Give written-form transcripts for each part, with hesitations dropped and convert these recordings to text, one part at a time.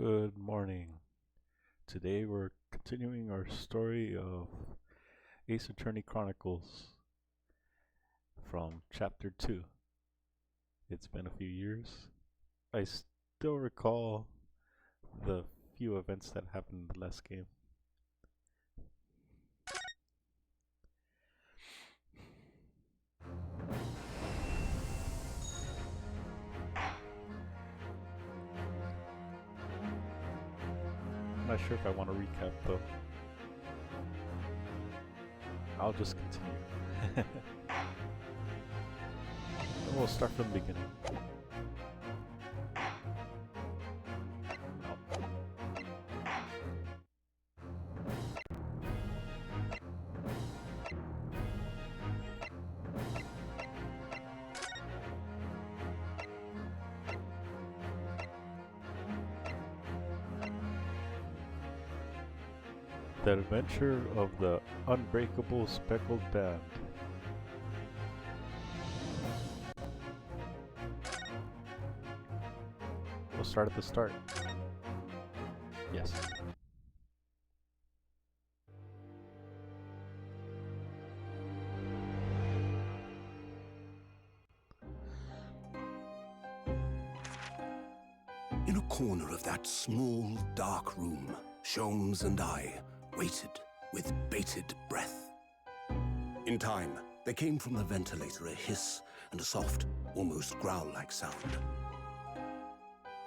Good morning. Today we're continuing our story of Ace Attorney Chronicles from Chapter 2. It's been a few years. I still recall the few events that happened in the last game. I'm not sure if I want to recap though. I'll just continue. And we'll start from the beginning. The Adventure of the Unbreakable Speckled Band. We'll start at the start. Yes. In a corner of that small, dark room, Sholmes and I waited with bated breath. In time, there came from the ventilator a hiss and a soft, almost growl-like sound.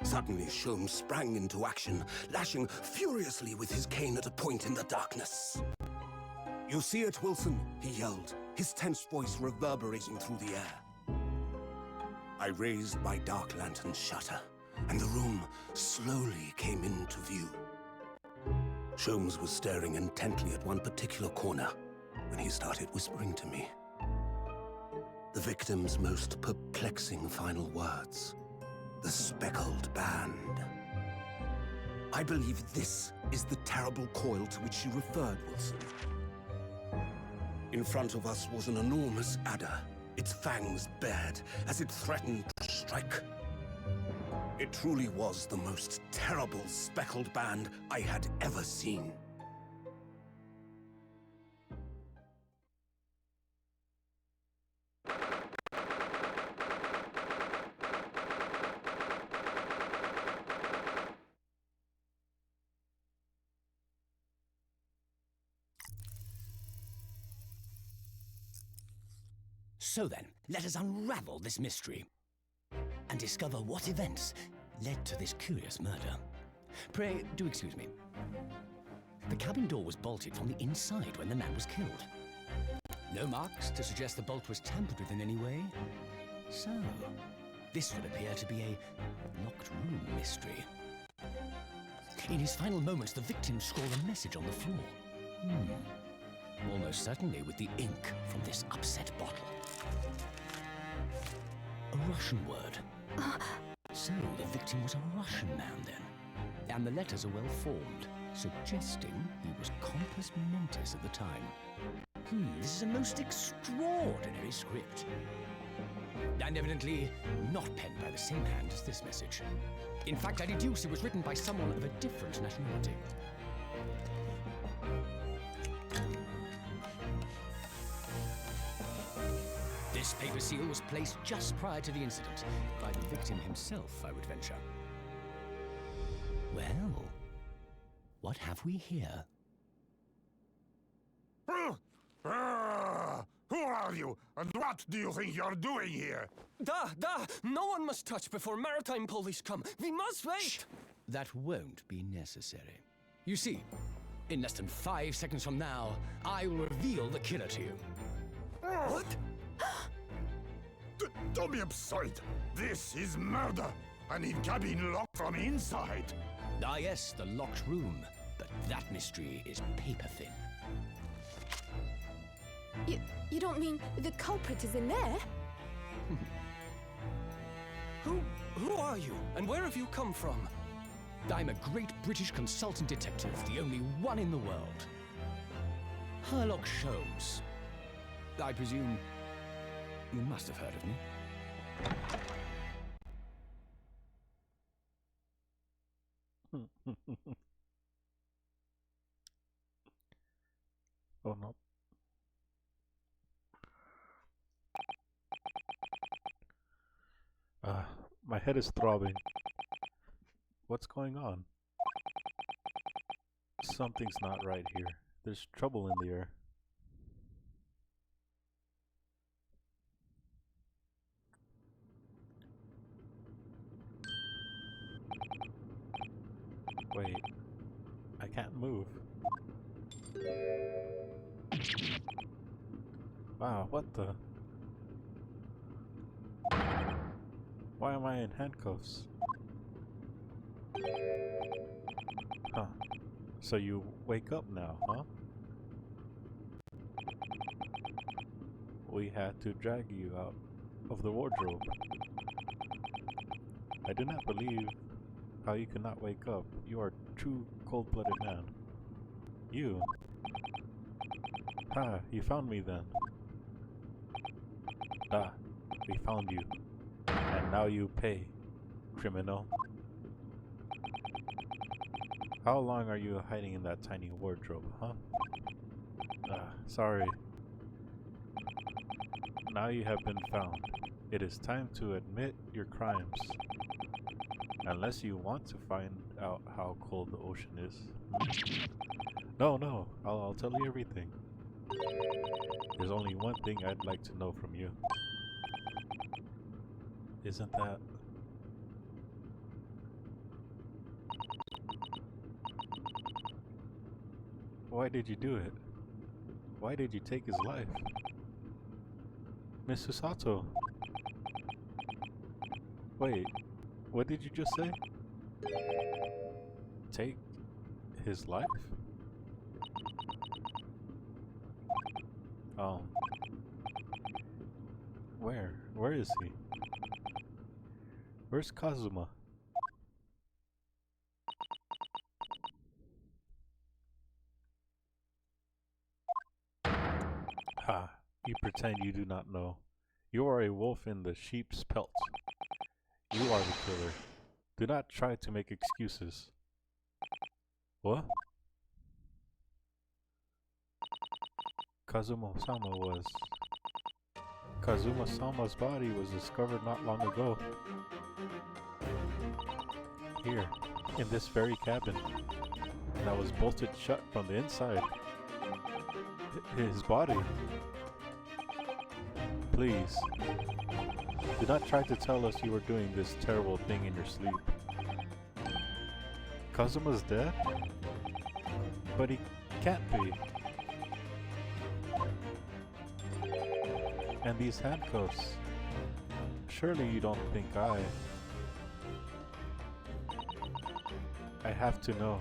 Suddenly, Sholmes sprang into action, lashing furiously with his cane at a point in the darkness. "You see it, Wilson?" he yelled, his tense voice reverberating through the air. I raised my dark lantern's shutter, and the room slowly came into view. Sholmes was staring intently at one particular corner when he started whispering to me. The victim's most perplexing final words. The speckled band. I believe this is the terrible coil to which you referred, Wilson. In front of us was an enormous adder, its fangs bared as it threatened to strike. It truly was the most terrible speckled band I had ever seen. So then, let us unravel this mystery and discover what events led to this curious murder. Pray, do excuse me. The cabin door was bolted from the inside when the man was killed. No marks to suggest the bolt was tampered with in any way. So, this would appear to be a locked room mystery. In his final moments, the victim scrawled a message on the floor. Almost certainly with the ink from this upset bottle. A Russian word. So the victim was a Russian man then. And the letters are well formed, suggesting he was compos mentis at the time. This is a most extraordinary script. And evidently not penned by the same hand as this message. In fact, I deduce it was written by someone of a different nationality. This paper seal was placed just prior to the incident, by the victim himself, I would venture. Well, what have we here? Who are you, and what do you think you're doing here? No one must touch before maritime police come. We must wait! Shh. That won't be necessary. You see, in less than 5 seconds from now, I will reveal the killer to you. What? Don't be absurd. This is murder. And in cabin locked from inside. Ah yes, the locked room. But that mystery is paper thin. You don't mean the culprit is in there? Who are you, and where have you come from? I'm a great British consultant detective, the only one in the world. Sherlock Sholmes. I presume you must have heard of me. Oh no. Uh, my head is throbbing. What's going on? Something's not right here. There's trouble in the air. Wait, I can't move. Wow, what the? Why am I in handcuffs? Huh. So you wake up now, huh? We had to drag you out of the wardrobe. I do not believe how you cannot wake up. You are a true cold-blooded man. You? Ha, you found me then. Ah, we found you. And now you pay, criminal. How long are you hiding in that tiny wardrobe, huh? Ah, sorry. Now you have been found. It is time to admit your crimes. Unless you want to find out how cold the ocean is. No, I'll tell you everything. There's only one thing I'd like to know from you. Isn't that... Why did you do it? Why did you take his life? Miss Susato. Wait, what did you just say? Take his life? Where? Where is he? Where's Kazuma? Ha, you pretend you do not know. You are a wolf in the sheep's pelt. You are the killer. Do not try to make excuses. What? Kazuma-sama's body was discovered not long ago. Here, in this very cabin. And that was bolted shut from the inside. His body. Please. Do not try to tell us you were doing this terrible thing in your sleep. Kazuma's dead? But he can't be. And these handcuffs. Surely you don't think I have to know.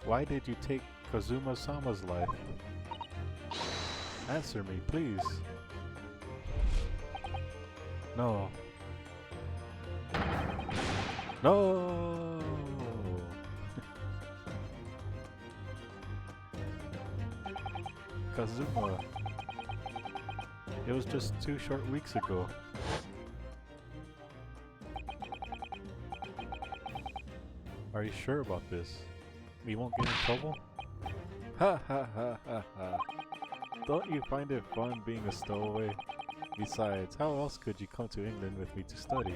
Why did you take Kazuma-sama's life? Answer me, please. No. No! Kazuma. It was just 2 short weeks ago. Are you sure about this? We won't get in trouble? Ha ha ha ha ha. Don't you find it fun being a stowaway? Besides, how else could you come to England with me to study?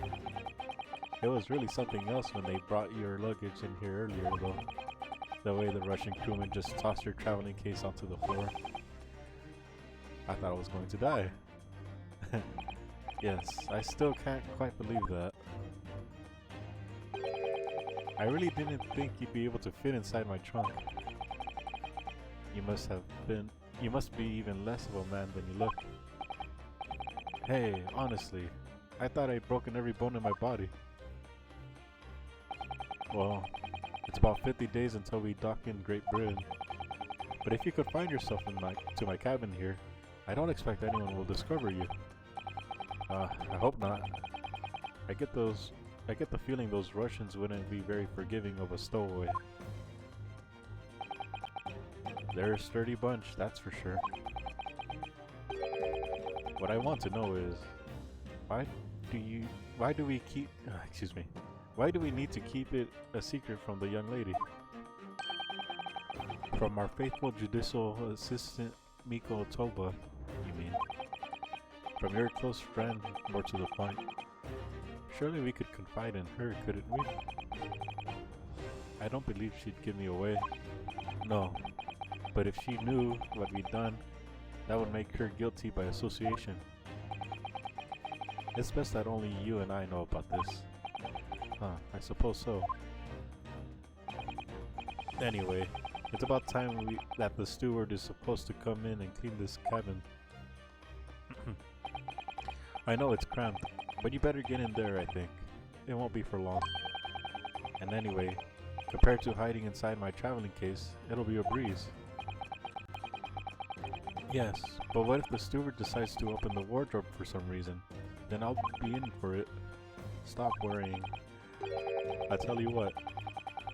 It was really something else when they brought your luggage in here earlier though. The way the Russian crewman just tossed your traveling case onto the floor. I thought I was going to die. Yes, I still can't quite believe that. I really didn't think you'd be able to fit inside my trunk. You must be even less of a man than you look. Hey, honestly, I thought I'd broken every bone in my body. Well, it's about 50 days until we dock in Great Britain. But if you could find yourself to my cabin here, I don't expect anyone will discover you. I hope not. I get the feeling those Russians wouldn't be very forgiving of a stowaway. They're a sturdy bunch, that's for sure. What I want to know is, why do we keep Why do we need to keep it a secret from the young lady? From our faithful judicial assistant, Miko Toba, you mean? From your close friend, more to the point. Surely we could confide in her, couldn't we? I don't believe she'd give me away. No. But if she knew what we'd done, that would make her guilty by association. It's best that only you and I know about this. Huh, I suppose so. Anyway, it's about time that the steward is supposed to come in and clean this cabin. I know it's cramped, but you better get in there, I think. It won't be for long. And anyway, compared to hiding inside my traveling case, it'll be a breeze. Yes, but what if the steward decides to open the wardrobe for some reason? Then I'll be in for it. Stop worrying. I tell you what,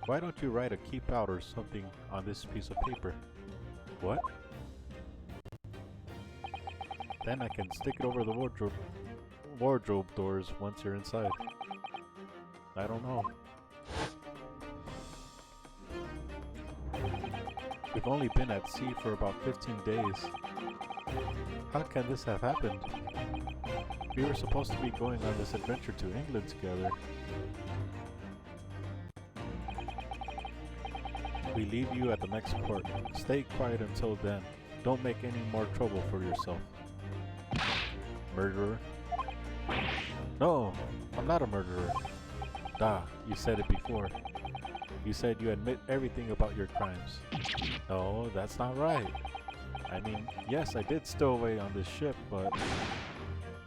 why don't you write a keep out or something on this piece of paper? What? Then I can stick it over the wardrobe doors once you're inside. I don't know. We've only been at sea for about 15 days. How can this have happened? We were supposed to be going on this adventure to England together. We leave you at the next port. Stay quiet until then. Don't make any more trouble for yourself. Murderer? No, I'm not a murderer. Da, you said it before. You said you admit everything about your crimes. No, that's not right. I mean, yes, I did stow away on this ship, but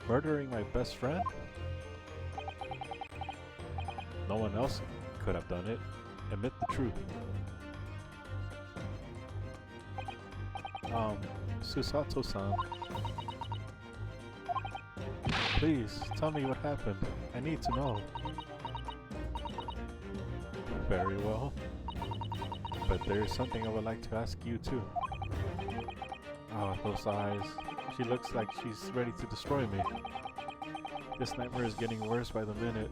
murdering my best friend? No one else could have done it. Admit the truth. Susato-san. Please, tell me what happened. I need to know. Very well. But there is something I would like to ask you too. Ah, those eyes. She looks like she's ready to destroy me. This nightmare is getting worse by the minute.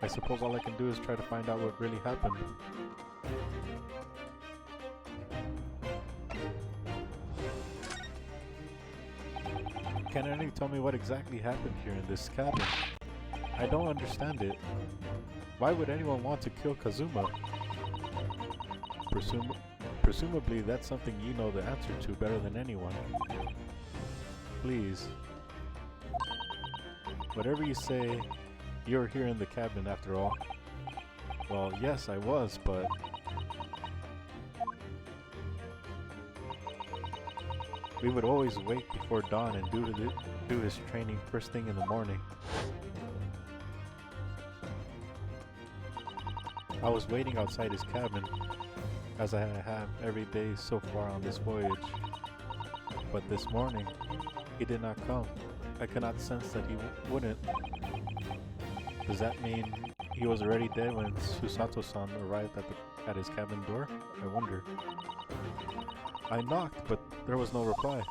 I suppose all I can do is try to find out what really happened. Can any tell me what exactly happened here in this cabin? I don't understand it. Why would anyone want to kill Kazuma? Presumably that's something you know the answer to better than anyone. Please. Whatever you say, you're here in the cabin after all. Well, yes, I was, but... we would always wake before dawn and do his training first thing in the morning. I was waiting outside his cabin, as I have every day so far on this voyage. But this morning, he did not come. I could not sense that he wouldn't. Does that mean he was already dead when Susato-san arrived at his cabin door? I wonder. I knocked, but there was no reply.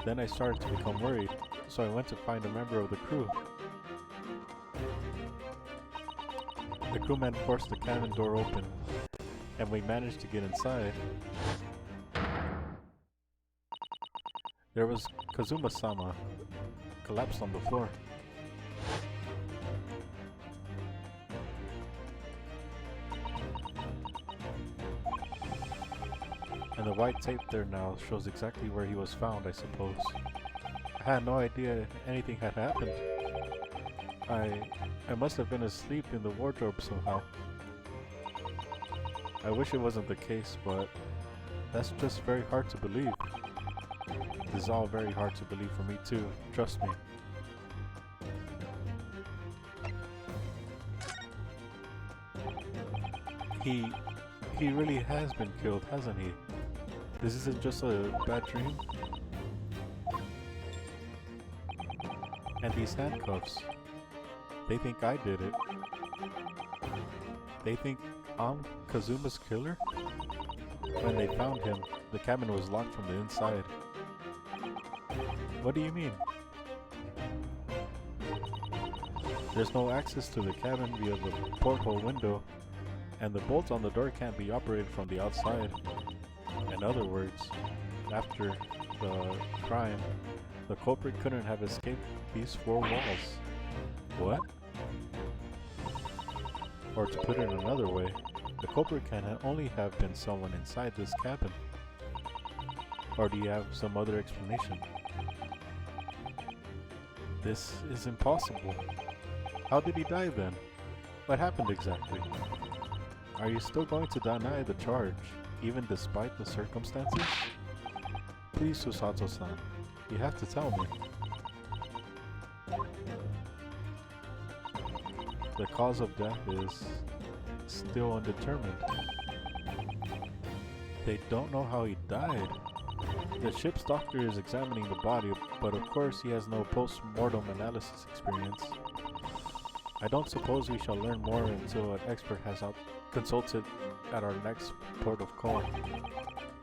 Then I started to become worried, so I went to find a member of the crew. The crewman forced the cabin door open, and we managed to get inside. There was Kazuma-sama, collapsed on the floor. And the white tape there now shows exactly where he was found, I suppose. I had no idea anything had happened. I must have been asleep in the wardrobe somehow. I wish it wasn't the case, but that's just very hard to believe. This is all very hard to believe for me too, trust me. He really has been killed, hasn't he? This isn't just a bad dream? And these handcuffs, they think I did it. They think I'm Kazuma's killer? When they found him, the cabin was locked from the inside. What do you mean? There's no access to the cabin via the porthole window, and the bolts on the door can't be operated from the outside. In other words, after the crime, the culprit couldn't have escaped these four walls. What? Or to put it another way, the culprit can only have been someone inside this cabin. Or do you have some other explanation? This is impossible. How did he die then? What happened exactly? Are you still going to deny the charge, even despite the circumstances? Please, Susato-san, you have to tell me. The cause of death is still undetermined. They don't know how he died. The ship's doctor is examining the body, but of course he has no post-mortem analysis experience. I don't suppose we shall learn more until an expert has consulted at our next port of call.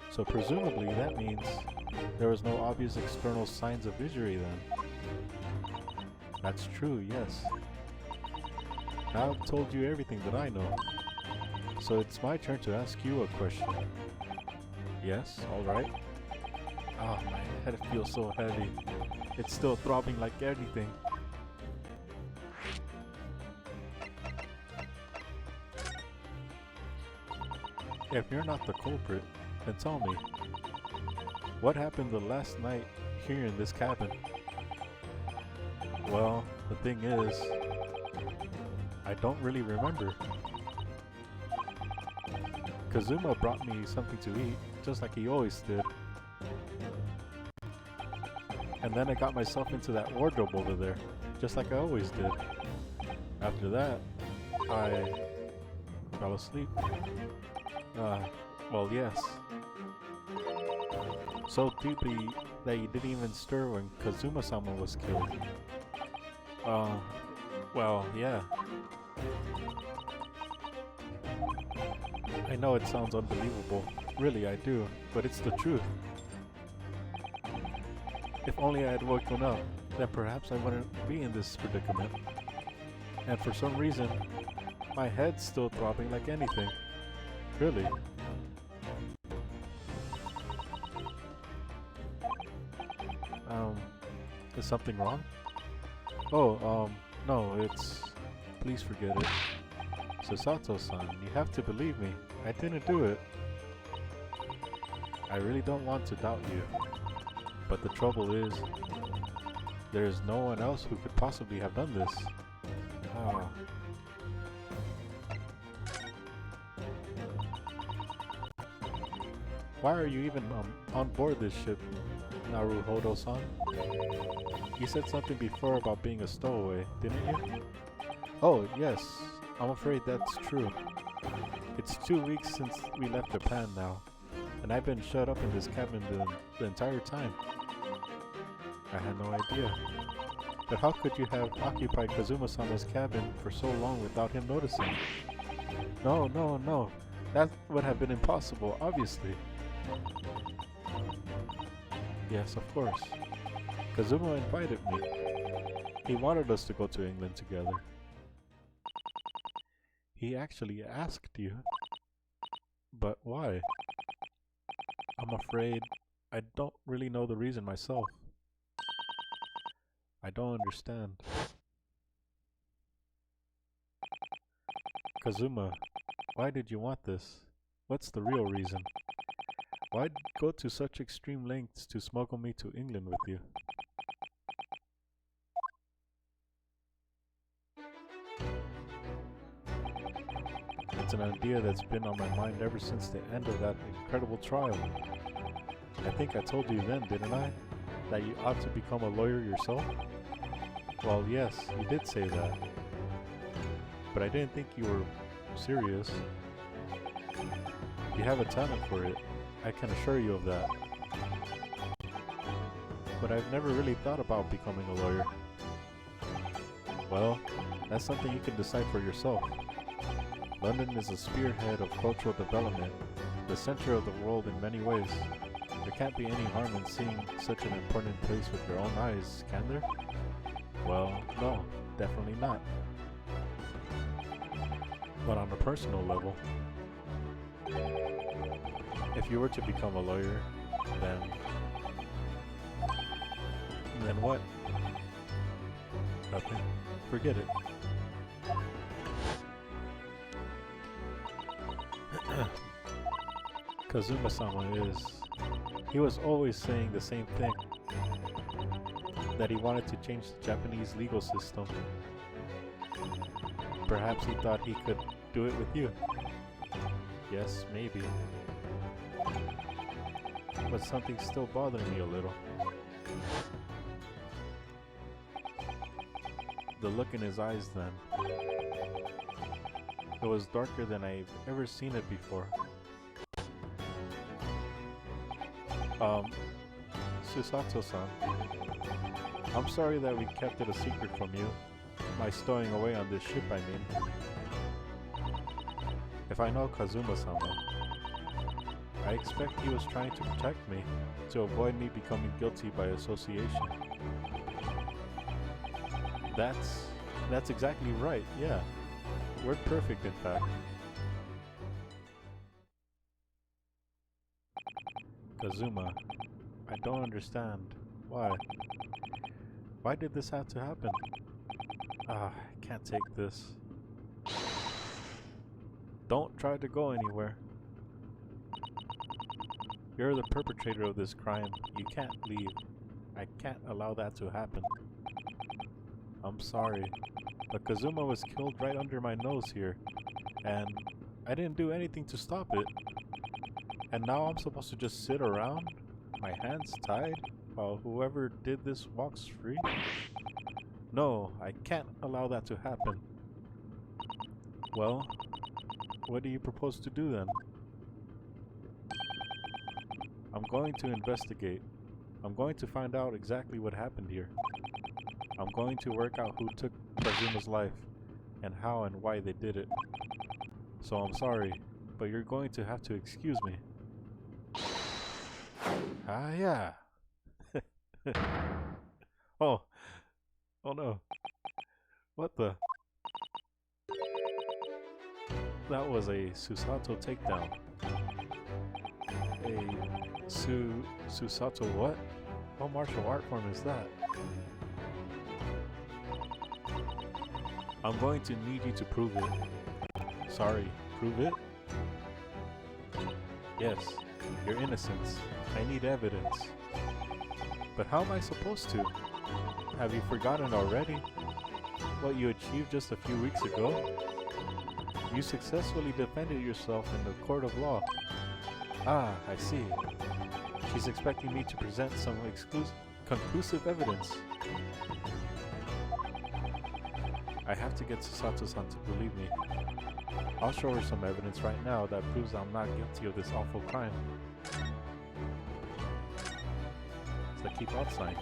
So presumably that means there was no obvious external signs of injury then. That's true, yes. Now I've told you everything that I know. So it's my turn to ask you a question. Yes, alright. Ah, my head feels so heavy. It's still throbbing like anything. If you're not the culprit, then tell me, what happened the last night here in this cabin? Well, the thing is, I don't really remember. Kazuma brought me something to eat, just like he always did. And then I got myself into that wardrobe over there, just like I always did. After that, I fell asleep. Well, yes. So deeply that you didn't even stir when Kazuma-sama was killed. Well, yeah. I know it sounds unbelievable. Really, I do. But it's the truth. If only I had woken up, then perhaps I wouldn't be in this predicament. And for some reason, my head's still throbbing like anything. Really. Is something wrong? Oh, no, it's... Please forget it. Susato-san, you have to believe me. I didn't do it. I really don't want to doubt you. But the trouble is, there is no one else who could possibly have done this. Ah. Why are you even on board this ship, Naruhodo-san? You said something before about being a stowaway, didn't you? Oh, yes. I'm afraid that's true. It's 2 weeks since we left Japan now, and I've been shut up in this cabin the entire time. I had no idea. But how could you have occupied Kazuma-sama's cabin for so long without him noticing? No, no, no. That would have been impossible, obviously. Yes, of course. Kazuma invited me. He wanted us to go to England together. He actually asked you. But why? I'm afraid I don't really know the reason myself. I don't understand. Kazuma, why did you want this? What's the real reason? Why'd go to such extreme lengths to smuggle me to England with you? It's an idea that's been on my mind ever since the end of that incredible trial. I think I told you then, didn't I? That you ought to become a lawyer yourself? Well, yes, you did say that. But I didn't think you were serious. You have a talent for it. I can assure you of that. But I've never really thought about becoming a lawyer. Well, that's something you can decide for yourself. London is a spearhead of cultural development, the center of the world in many ways. There can't be any harm in seeing such an important place with your own eyes, can there? Well, no, definitely not. But on a personal level, if you were to become a lawyer, then what? Nothing. Forget it. Kazuma-sama he was always saying the same thing, that he wanted to change the Japanese legal system. Perhaps he thought he could do it with you. Yes, maybe. But something's still bothering me a little. The look in his eyes then. It was darker than I've ever seen it before. Susato-san, I'm sorry that we kept it a secret from you. My stowing away on this ship, I mean. If I know Kazuma-sama, I expect he was trying to protect me, to avoid me becoming guilty by association. That's exactly right, yeah. Word perfect, in fact. Kazuma, I don't understand. Why? Why did this have to happen? I can't take this. Don't try to go anywhere. You're the perpetrator of this crime. You can't leave. I can't allow that to happen. I'm sorry, but Kazuma was killed right under my nose here, and I didn't do anything to stop it. And now I'm supposed to just sit around, my hands tied, while whoever did this walks free? No, I can't allow that to happen. Well, what do you propose to do then? I'm going to investigate. I'm going to find out exactly what happened here. I'm going to work out who took Kazuma's life, and how and why they did it. So I'm sorry, but you're going to have to excuse me. Ah, yeah. Oh no. What the? That was a Susato takedown. A Susato what? What martial art form is that? I'm going to need you to prove it. Sorry, prove it? Yes, your innocence. I need evidence. But how am I supposed to? Have you forgotten already? What you achieved just a few weeks ago? You successfully defended yourself in the court of law. Ah, I see. She's expecting me to present some conclusive evidence. I have to get Susato-san to believe me. I'll show her some evidence right now that proves I'm not guilty of this awful crime. It's the keep out sign.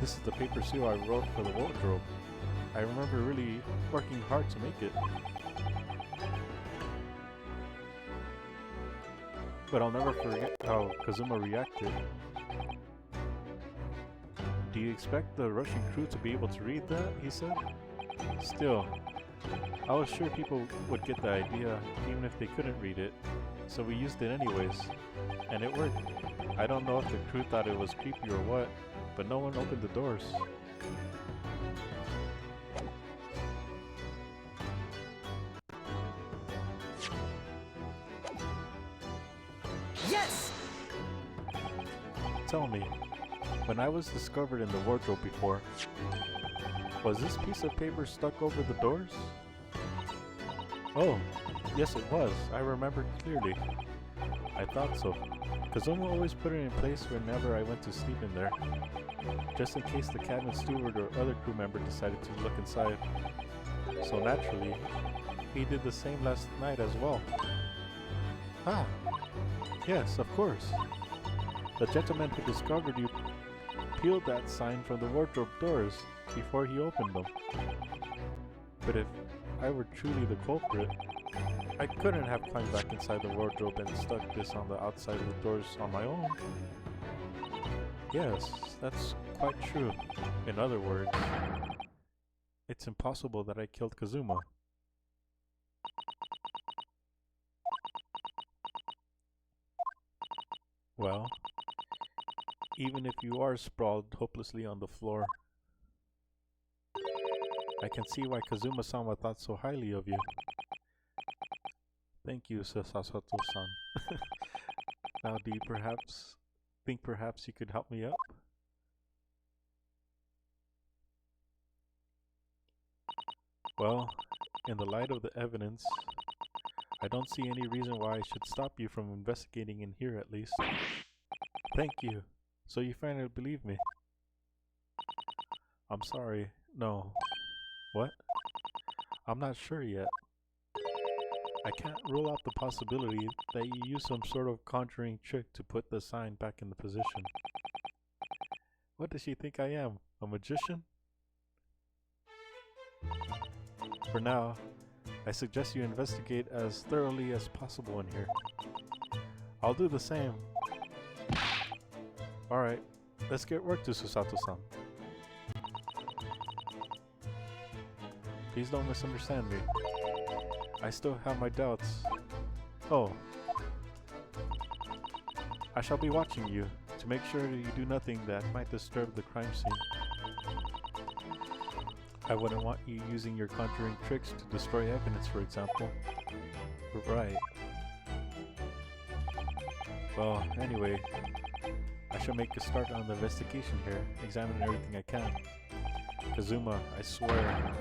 This is the paper seal I wrote for the wardrobe. I remember really working hard to make it. But I'll never forget how Kazuma reacted. Do you expect the Russian crew to be able to read that? He said. Still, I was sure people would get the idea even if they couldn't read it, so we used it anyways, and it worked. I don't know if the crew thought it was creepy or what, but no one opened the doors. Yes! Tell me, when I was discovered in the wardrobe before, was this piece of paper stuck over the doors? Oh, yes it was. I remember clearly. I thought so. Kazuma always put it in place whenever I went to sleep in there, just in case the cabin steward or other crew member decided to look inside. So naturally, he did the same last night as well. Ah, yes, of course. The gentleman who discovered you peeled that sign from the wardrobe doors before he opened them. But if I were truly the culprit, I couldn't have climbed back inside the wardrobe and stuck this on the outside of the doors on my own. Yes, that's quite true. In other words, it's impossible that I killed Kazuma. Well, even if you are sprawled hopelessly on the floor, I can see why Kazuma-sama thought so highly of you. Thank you, Sasato-san. Now, do you perhaps you could help me up? Well, in the light of the evidence, I don't see any reason why I should stop you from investigating in here at least. Thank you. So you finally believe me? I'm sorry. No. What? I'm not sure yet. I can't rule out the possibility that you use some sort of conjuring trick to put the sign back in the position. What does she think I am? A magician? For now, I suggest you investigate as thoroughly as possible in here. I'll do the same. Alright, let's get work to Susato-san. Please don't misunderstand me. I still have my doubts. Oh. I shall be watching you to make sure that you do nothing that might disturb the crime scene. I wouldn't want you using your conjuring tricks to destroy evidence, for example. Right. Well, anyway, I shall make a start on the investigation here, examine everything I can. Kazuma, I swear,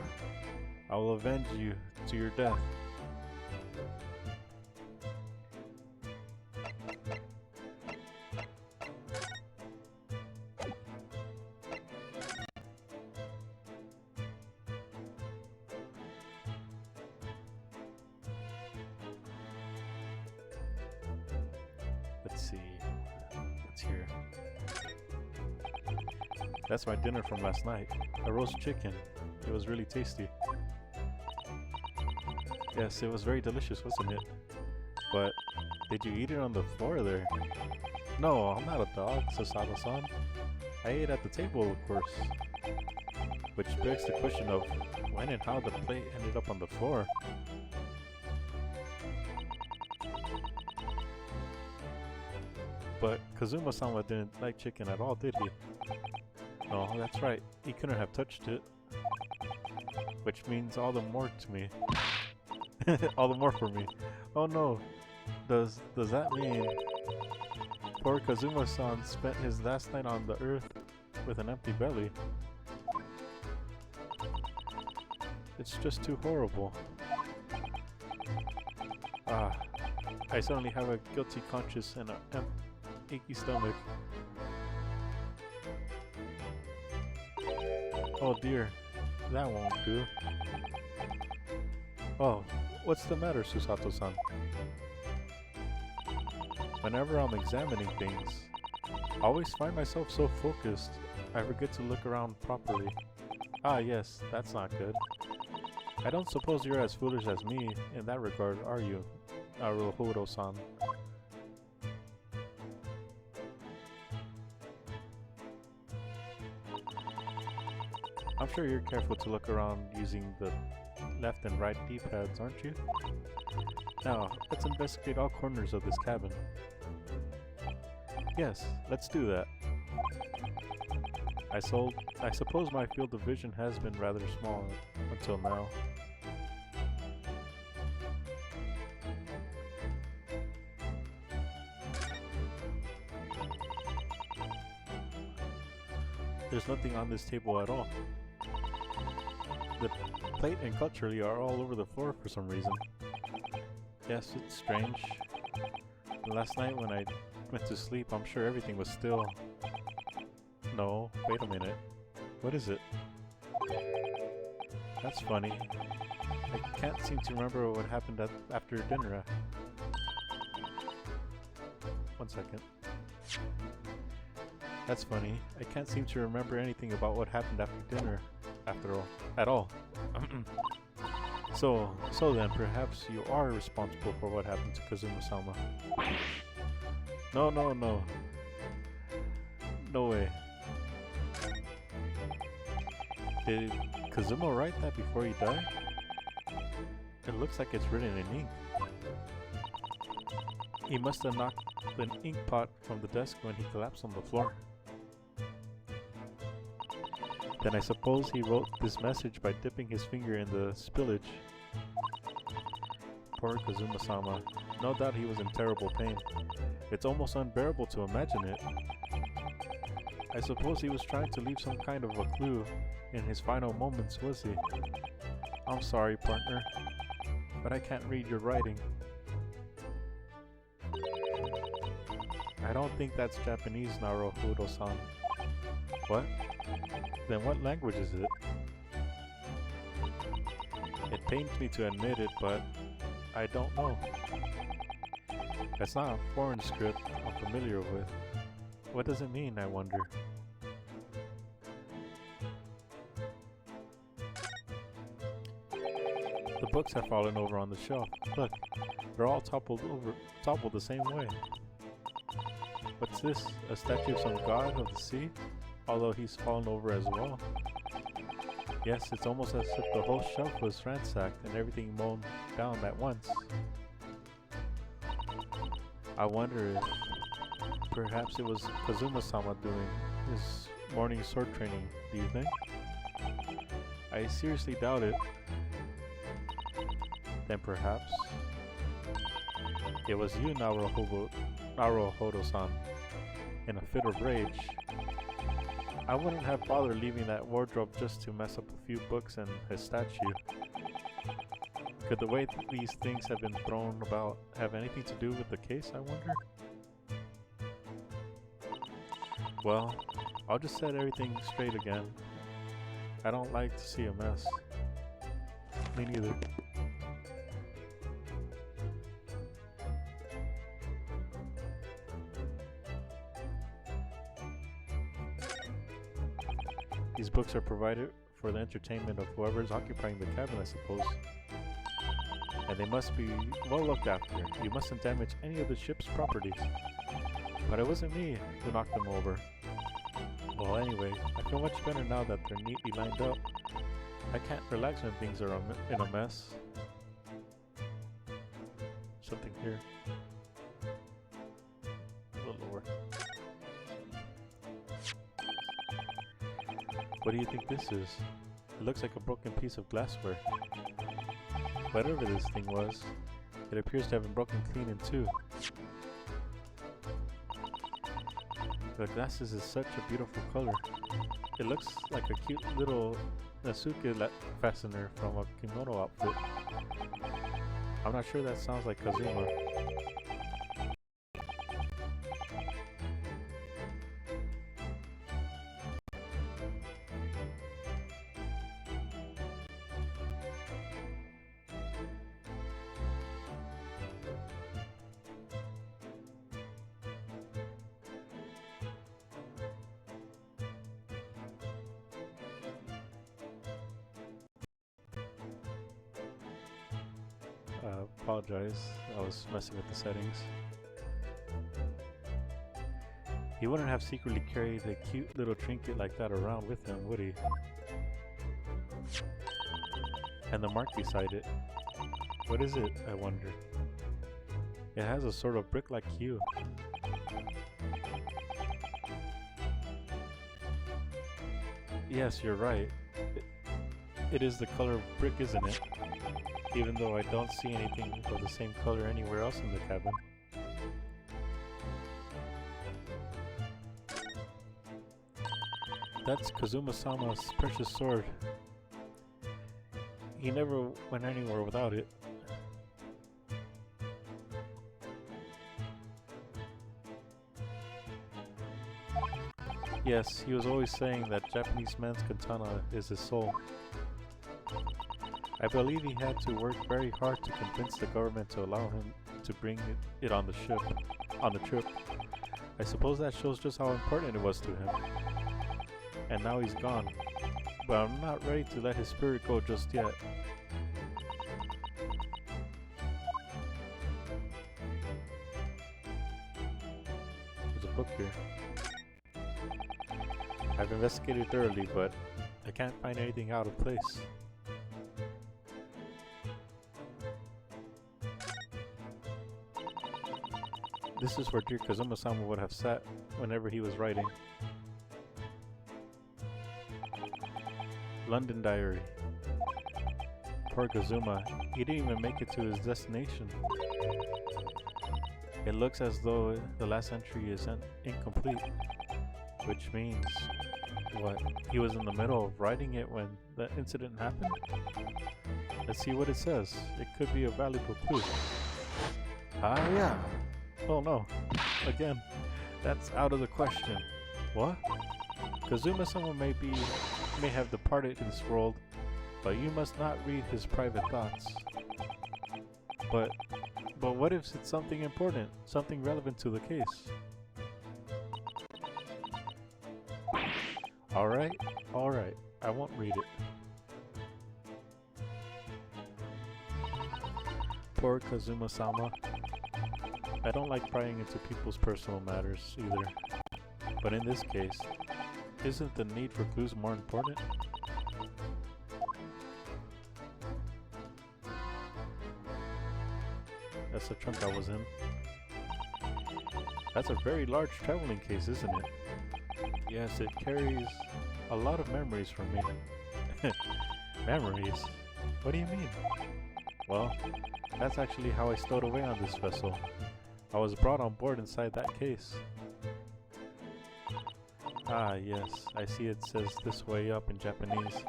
I will avenge you to your death. Let's see. What's here? That's my dinner from last night. A roast chicken. It was really tasty. Yes, it was very delicious, wasn't it? But did you eat it on the floor there? No, I'm not a dog, Sasato-san. I ate at the table, of course. Which begs the question of when and how the plate ended up on the floor. But Kazuma-sama didn't like chicken at all, did he? No, that's right. He couldn't have touched it. Which means all the more to me. All the more for me. Oh no. Does that mean poor Kazuma-san spent his last night on the earth with an empty belly? It's just too horrible. Ah, I suddenly have a guilty conscience and an achy stomach. Oh dear, that won't do. Oh, what's the matter, Susato-san? Whenever I'm examining things, I always find myself so focused, I forget to look around properly. Ah yes, that's not good. I don't suppose you're as foolish as me in that regard, are you, Naruhodo-san? I'm sure you're careful to look around using the left and right D-pads, aren't you? Now, let's investigate all corners of this cabin. Yes, let's do that. I suppose my field of vision has been rather small until now. There's nothing on this table at all. The plate and cutlery are all over the floor for some reason. Yes, it's strange. Last night when I went to sleep, I'm sure everything was still. No, wait a minute. What is it? That's funny. I can't seem to remember what happened after dinner. One second. That's funny. I can't seem to remember anything about what happened after dinner, at all. So then, perhaps you are responsible for what happened to Kazuma-sama. No. No way. Did Kazuma write that before he died? It looks like it's written in ink. He must have knocked an ink pot from the desk when he collapsed on the floor. Then I suppose he wrote this message by dipping his finger in the spillage. Poor Kazuma-sama. No doubt he was in terrible pain. It's almost unbearable to imagine it. I suppose he was trying to leave some kind of a clue in his final moments, was he? I'm sorry, partner, but I can't read your writing. I don't think that's Japanese, Naruhodo-san. What? Then what language is it? It pains me to admit it, but I don't know. That's not a foreign script I'm familiar with. What does it mean, I wonder? The books have fallen over on the shelf. Look, they're all toppled the same way. What's this? A statue of some god of the sea? Although he's fallen over as well. Yes, it's almost as if the whole shelf was ransacked and everything mown down at once. I wonder if perhaps it was Kazuma-sama doing his morning sword training, do you think? I seriously doubt it. Then perhaps it was you, Naruhodo-san, in a fit of rage. I wouldn't have bothered leaving that wardrobe just to mess up a few books and his statue. Could the way these things have been thrown about have anything to do with the case, I wonder? Well, I'll just set everything straight again. I don't like to see a mess. Me neither. These books are provided for the entertainment of whoever is occupying the cabin, I suppose. And they must be well looked after. You mustn't damage any of the ship's properties. But it wasn't me who knocked them over. Well, anyway, I feel much better now that they're neatly lined up. I can't relax when things are in a mess. Something here. A little lower. What do you think this is? It looks like a broken piece of glassware. Whatever this thing was, it appears to have been broken clean in two. The glasses is such a beautiful color. It looks like a cute little Nasuke fastener from a kimono outfit. I'm not sure that sounds like Kazuma. Apologize, I was messing with the settings. He wouldn't have secretly carried a cute little trinket like that around with him, would he? And the mark beside it. What is it, I wonder? It has a sort of brick-like hue. Yes, you're right. It is the color of brick, isn't it? Even though I don't see anything of the same color anywhere else in the cabin. That's Kazuma-sama's precious sword. He never went anywhere without it. Yes, he was always saying that Japanese man's katana is his soul. I believe he had to work very hard to convince the government to allow him to bring it on the trip. I suppose that shows just how important it was to him. And now he's gone. But I'm not ready to let his spirit go just yet. There's a book here. I've investigated thoroughly, but I can't find anything out of place. This is where dear Kazuma-sama would have sat whenever he was writing. London Diary. Poor Kazuma, he didn't even make it to his destination. It looks as though the last entry is incomplete, which means, what, he was in the middle of writing it when the incident happened? Let's see what it says. It could be a valuable clue. Ah yeah! Oh no, again, that's out of the question. What? Kazuma-sama may have departed this world, but you must not read his private thoughts. But what if it's something important, something relevant to the case? Alright, I won't read it. Poor Kazuma-sama. I don't like prying into people's personal matters either. But in this case, isn't the need for clues more important? That's the trunk I was in. That's a very large traveling case, isn't it? Yes, it carries a lot of memories from me. Memories? What do you mean? Well, that's actually how I stowed away on this vessel. I was brought on board inside that case. Ah, yes, I see it says this way up in Japanese.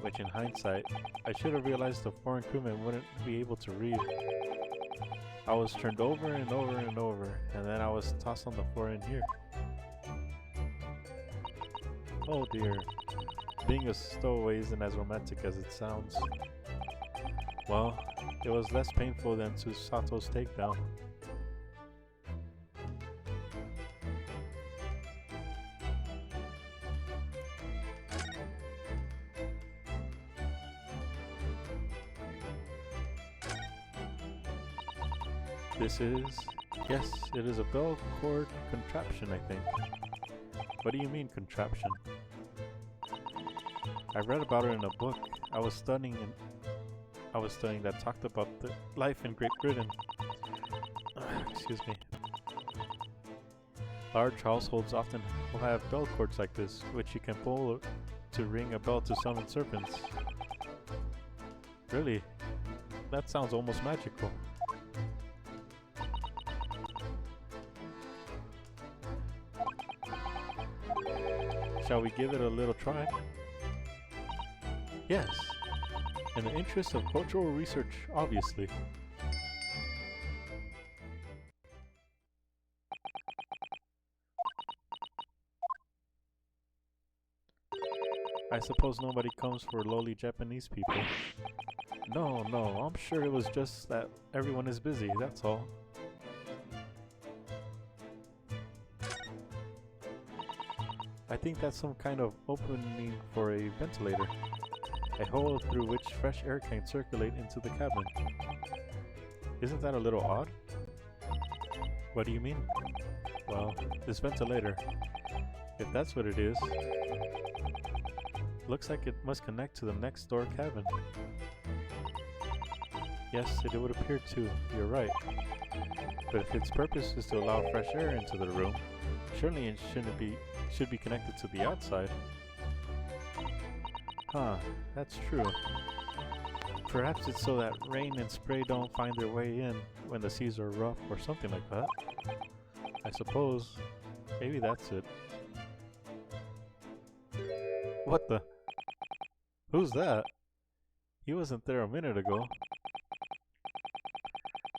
Which in hindsight, I should have realized the foreign crewman wouldn't be able to read. I was turned over and over and over, and then I was tossed on the floor in here. Oh dear, being a stowaway isn't as romantic as it sounds. Well, it was less painful than Sato's takedown. This is... yes, it is a bell cord contraption, I think. What do you mean, contraption? I read about it in a book I was studying that talked about the life in Great Britain. Excuse me. Large households often will have bell cords like this, which you can pull to ring a bell to summon serpents. Really? That sounds almost magical. Shall we give it a little try? Yes, in the interest of cultural research, obviously. I suppose nobody comes for lowly Japanese people. No, I'm sure it was just that everyone is busy, that's all. I think that's some kind of opening for a ventilator. A hole through which fresh air can circulate into the cabin. Isn't that a little odd? What do you mean? Well, this ventilator, if that's what it is, looks like it must connect to the next door cabin. Yes, it would appear to, you're right. But if its purpose is to allow fresh air into the room, surely it should be connected to the outside. Huh, that's true. Perhaps it's so that rain and spray don't find their way in when the seas are rough or something like that. I suppose. Maybe that's it. What the? Who's that? He wasn't there a minute ago.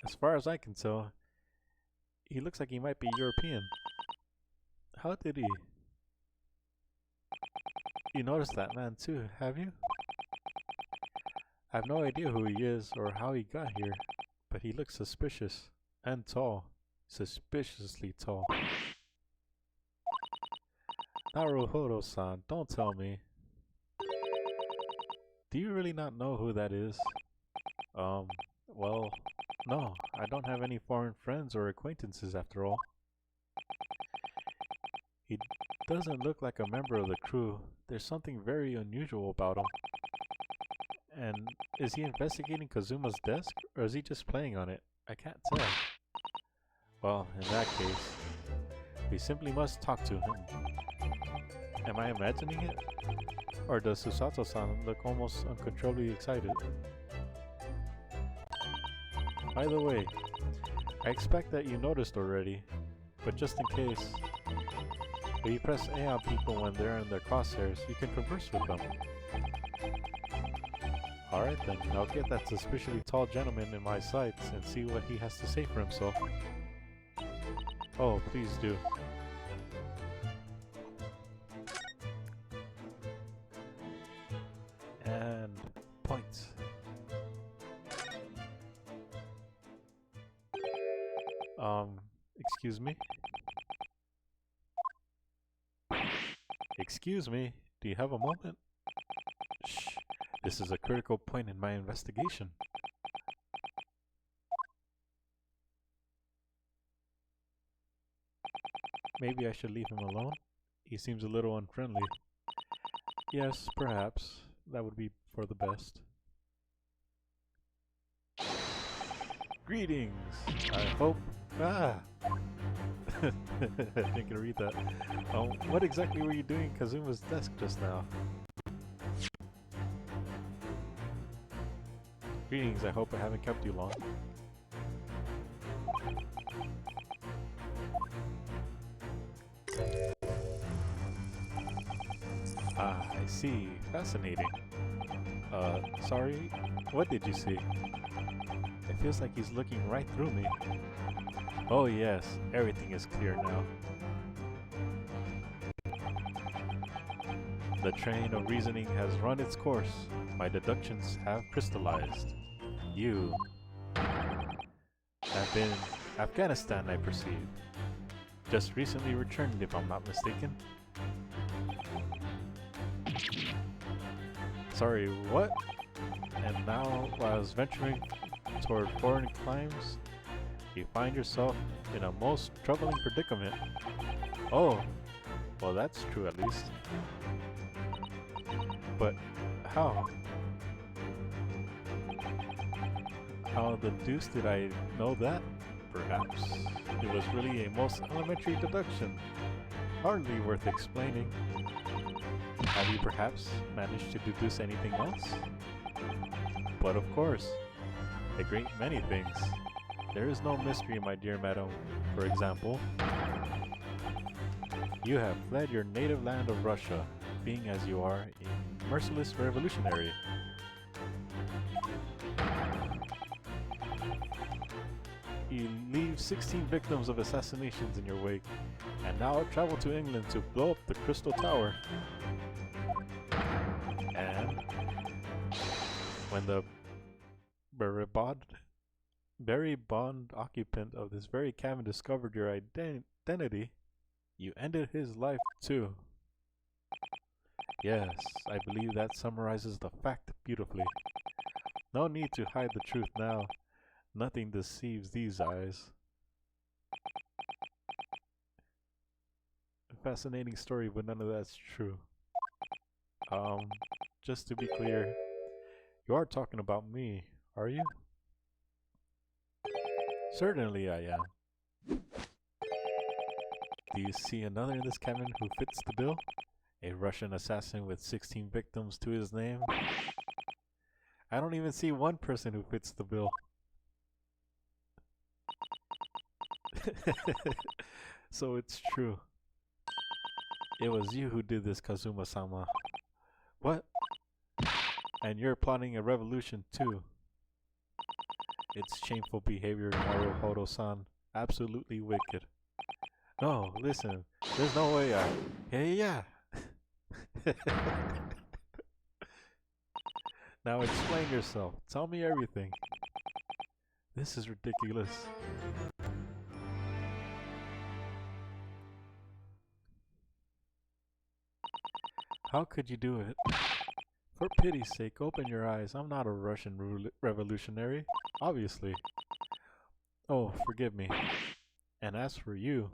As far as I can tell, he looks like he might be European. How did he? You noticed that man too, have you? I have no idea who he is or how he got here, but he looks suspicious and tall. Suspiciously tall. Naruhodo-san, don't tell me. Do you really not know who that is? Well, no, I don't have any foreign friends or acquaintances after all. He doesn't look like a member of the crew, there's something very unusual about him. And is he investigating Kazuma's desk, or is he just playing on it? I can't tell. Well, in that case, we simply must talk to him. Am I imagining it? Or does Susato-san look almost uncontrollably excited? By the way, I expect that you noticed already, but just in case, if you press A on people when they're in their crosshairs, you can converse with them. Alright then, I'll get that suspiciously tall gentleman in my sights and see what he has to say for himself. Oh, please do. And points. Excuse me? Excuse me, do you have a moment? Shh, this is a critical point in my investigation. Maybe I should leave him alone? He seems a little unfriendly. Yes, perhaps. That would be for the best. Greetings! I hope... Ah! I didn't get to read that. What exactly were you doing at Kazuma's desk just now? Greetings, I hope I haven't kept you long. Ah, I see. Fascinating. Sorry? What did you see? It feels like he's looking right through me. Oh yes, everything is clear now. The train of reasoning has run its course. My deductions have crystallized. You have been in Afghanistan, I perceive. Just recently returned, if I'm not mistaken. Sorry, what? And now, while I was venturing toward foreign climes, you find yourself in a most troubling predicament. Oh, well that's true at least. But how? How the deuce did I know that? Perhaps it was really a most elementary deduction, hardly worth explaining. Have you perhaps managed to deduce anything else? But of course, a great many things. There is no mystery, my dear madam. For example, you have fled your native land of Russia, being as you are a merciless revolutionary. You leave 16 victims of assassinations in your wake, and now travel to England to blow up the Crystal Tower. And when the Barry Bond occupant of this very cabin discovered your identity, you ended his life too. Yes, I believe that summarizes the fact beautifully. No need to hide the truth now. Nothing deceives these eyes. A fascinating story, but none of that's true. Just to be clear, you are talking about me, are you? Certainly I am. Do you see another in this cabin who fits the bill? A Russian assassin with 16 victims to his name? I don't even see one person who fits the bill. So it's true. It was you who did this, Kazuma-sama. What? And you're plotting a revolution too. It's shameful behavior, Naruhodo-san. Absolutely wicked. No, listen. There's no way I... Yeah. Now explain yourself. Tell me everything. This is ridiculous. How could you do it? For pity's sake, open your eyes. I'm not a Russian revolutionary. Obviously. Oh, forgive me. And as for you,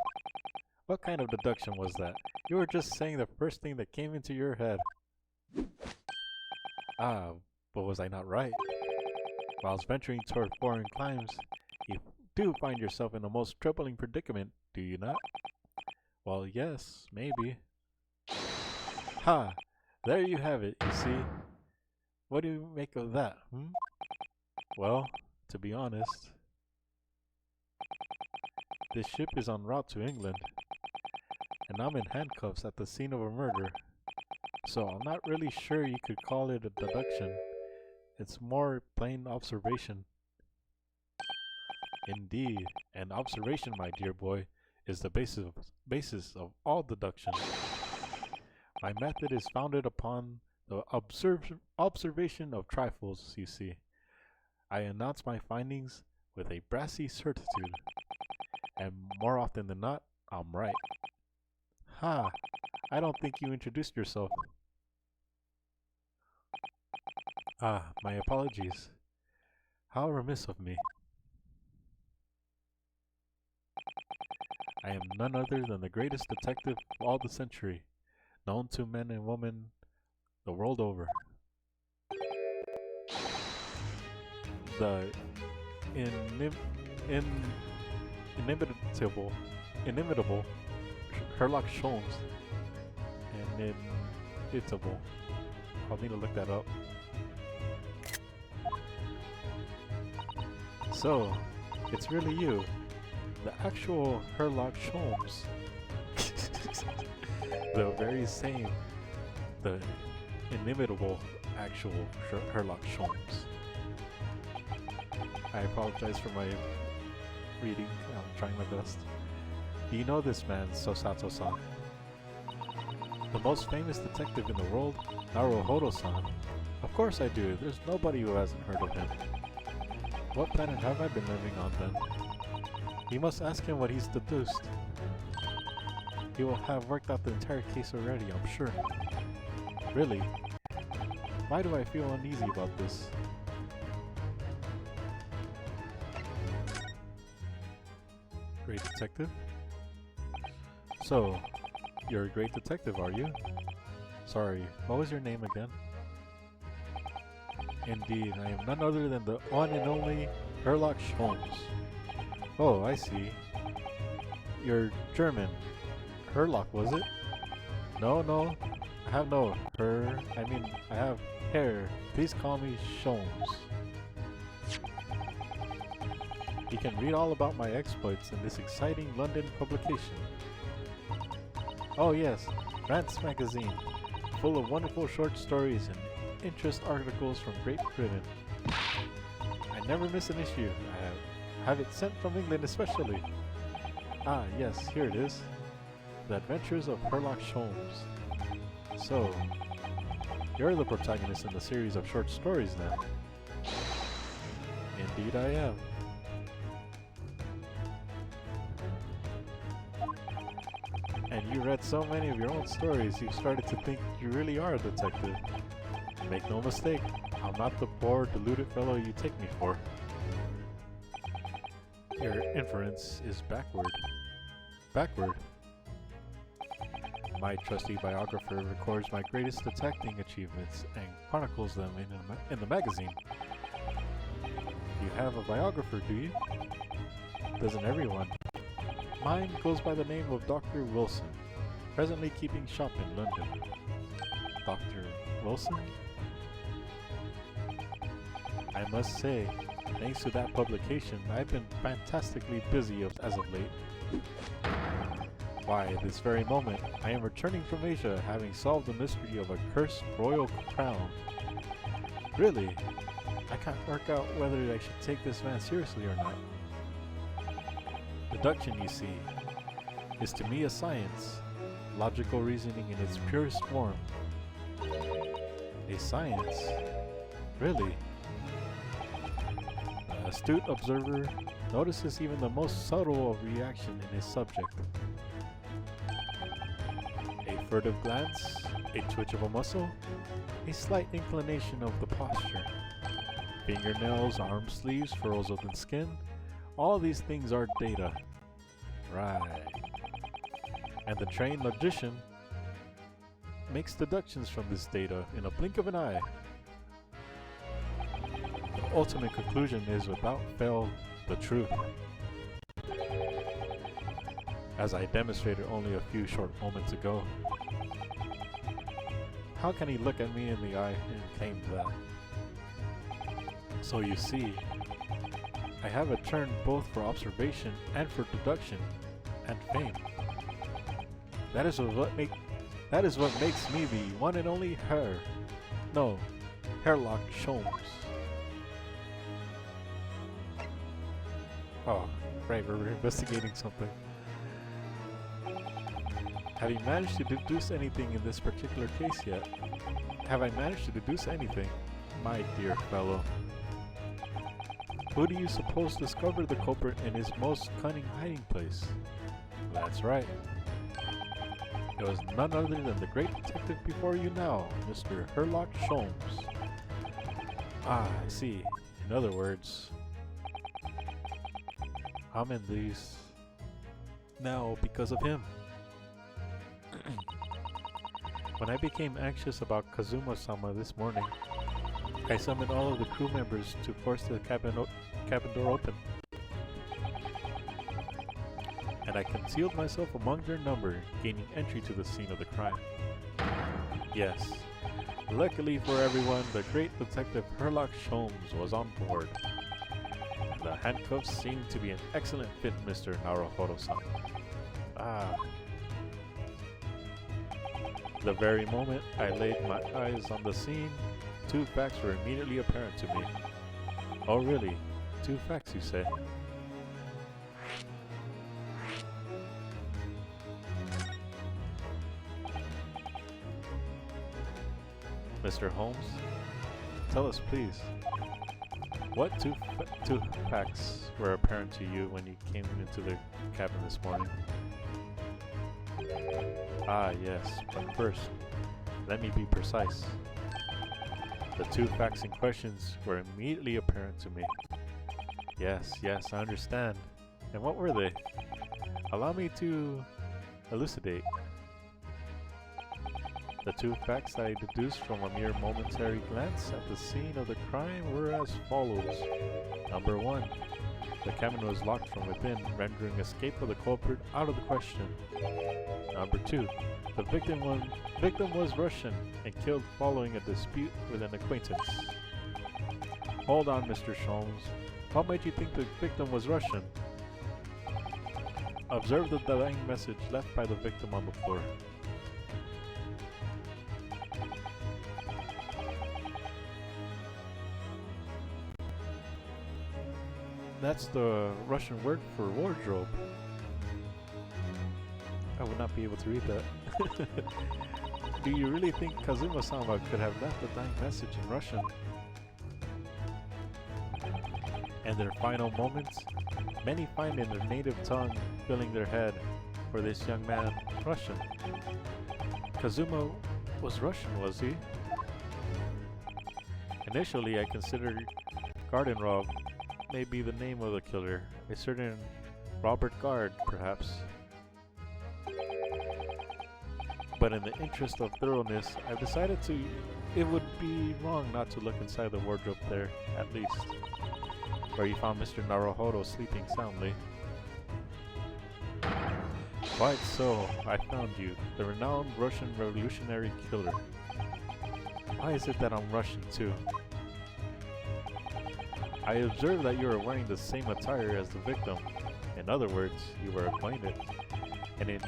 what kind of deduction was that? You were just saying the first thing that came into your head. Ah, but was I not right? Whilst venturing toward foreign climes, you do find yourself in a most troubling predicament, do you not? Well, yes, maybe. Ha! There you have it, you see. What do you make of that, hmm? Well, to be honest, this ship is en route to England, and I'm in handcuffs at the scene of a murder. So I'm not really sure you could call it a deduction. It's more plain observation. Indeed, and observation, my dear boy, is the basis of all deduction. My method is founded upon the observation of trifles, you see. I announce my findings with a brassy certitude, and more often than not, I'm right. Ha! I don't think you introduced yourself. Ah, my apologies. How remiss of me. I am none other than the greatest detective of all the century, known to men and women the world over. The in inimitable Sherlock Holmes. Inimitable. I'll need to look that up. So, it's really you, the actual Sherlock Holmes. The very same, the inimitable actual Sherlock Holmes. I apologize for my reading. I'm trying my best. Do you know this man, Sosato-san? The most famous detective in the world, Naruhodo-san. Of course I do. There's nobody who hasn't heard of him. What planet have I been living on then? You must ask him what he's deduced. He will have worked out the entire case already, I'm sure. Really? Why do I feel uneasy about this? Great detective? So, you're a great detective, are you? Sorry, what was your name again? Indeed, I am none other than the one and only Sherlock Holmes. Oh, I see. You're German. Herlock, was it? No. I have no I have hair. Please call me Sholmes. You can read all about my exploits in this exciting London publication. Oh yes, Rants magazine, full of wonderful short stories and interest articles from Great Britain. I never miss an issue. I have it sent from England especially. Ah yes, here it is. The Adventures of Sherlock Holmes. So, you're the protagonist in the series of short stories now. Indeed I am. And you read so many of your own stories, you've started to think you really are a detective. Make no mistake, I'm not the poor, deluded fellow you take me for. Your inference is backward. Backward? My trusty biographer records my greatest detecting achievements and chronicles them in the magazine. You have a biographer, do you? Doesn't everyone? Mine goes by the name of Dr. Wilson, presently keeping shop in London. Dr. Wilson? I must say, thanks to that publication, I've been fantastically busy as of late. Why, at this very moment, I am returning from Asia, having solved the mystery of a cursed royal crown. Really? I can't work out whether I should take this man seriously or not. Deduction, you see, is to me a science, logical reasoning in its purest form. A science? Really? An astute observer notices even the most subtle of reaction in his subject. A furtive glance, a twitch of a muscle, a slight inclination of the posture. Fingernails, arm sleeves, furrows of the skin, all these things are data. Right. And the trained logician makes deductions from this data in a blink of an eye. The ultimate conclusion is without fail the truth, as I demonstrated only a few short moments ago. How can he look at me in the eye and claim that? So you see, I have a turn both for observation and for deduction and fame. That is what makes me the one and only Herlock Sholmes. Oh, right, we're investigating something. Have you managed to deduce anything in this particular case yet? Have I managed to deduce anything, my dear fellow? Who do you suppose discovered the culprit in his most cunning hiding place? That's right. It was none other than the great detective before you now, Mr. Herlock Sholmes. Ah, I see. In other words, I'm in these now because of him. When I became anxious about Kazuma-sama this morning, I summoned all of the crew members to force the cabin door open. And I concealed myself among their number, gaining entry to the scene of the crime. Yes, luckily for everyone, the great detective Herlock Sholmes was on board. And the handcuffs seemed to be an excellent fit, Mr. Naruhodo-san. Ah. The very moment I laid my eyes on the scene, two facts were immediately apparent to me. Oh really? Two facts, you say? Mr. Holmes, tell us please, what two facts were apparent to you when you came into the cabin this morning? Ah yes, but first, let me be precise. The two facts in questions were immediately apparent to me. Yes, I understand. And what were they? Allow me to elucidate. The two facts I deduced from a mere momentary glance at the scene of the crime were as follows. Number one, the cabin was locked from within, rendering escape of the culprit out of the question. Number two, the victim was Russian and killed following a dispute with an acquaintance. Hold on, Mr. Sholmes. How might you think the victim was Russian? Observe the dying message left by the victim on the floor. That's the Russian word for wardrobe. I would not be able to read that. Do you really think Kazuma-sama could have left the dying message in Russian? And their final moments, many find in their native tongue filling their head, for this young man Russian. Kazuma was Russian, was he? Initially I considered Gardenrob may be the name of the killer, a certain Robert Gard, perhaps. But in the interest of thoroughness, I've decided it would be wrong not to look inside the wardrobe there, at least, where you found Mr. Naruhodo sleeping soundly. Quite so, I found you, the renowned Russian revolutionary killer. Why is it that I'm Russian too? I observed that you are wearing the same attire as the victim. In other words, you were acquainted. And if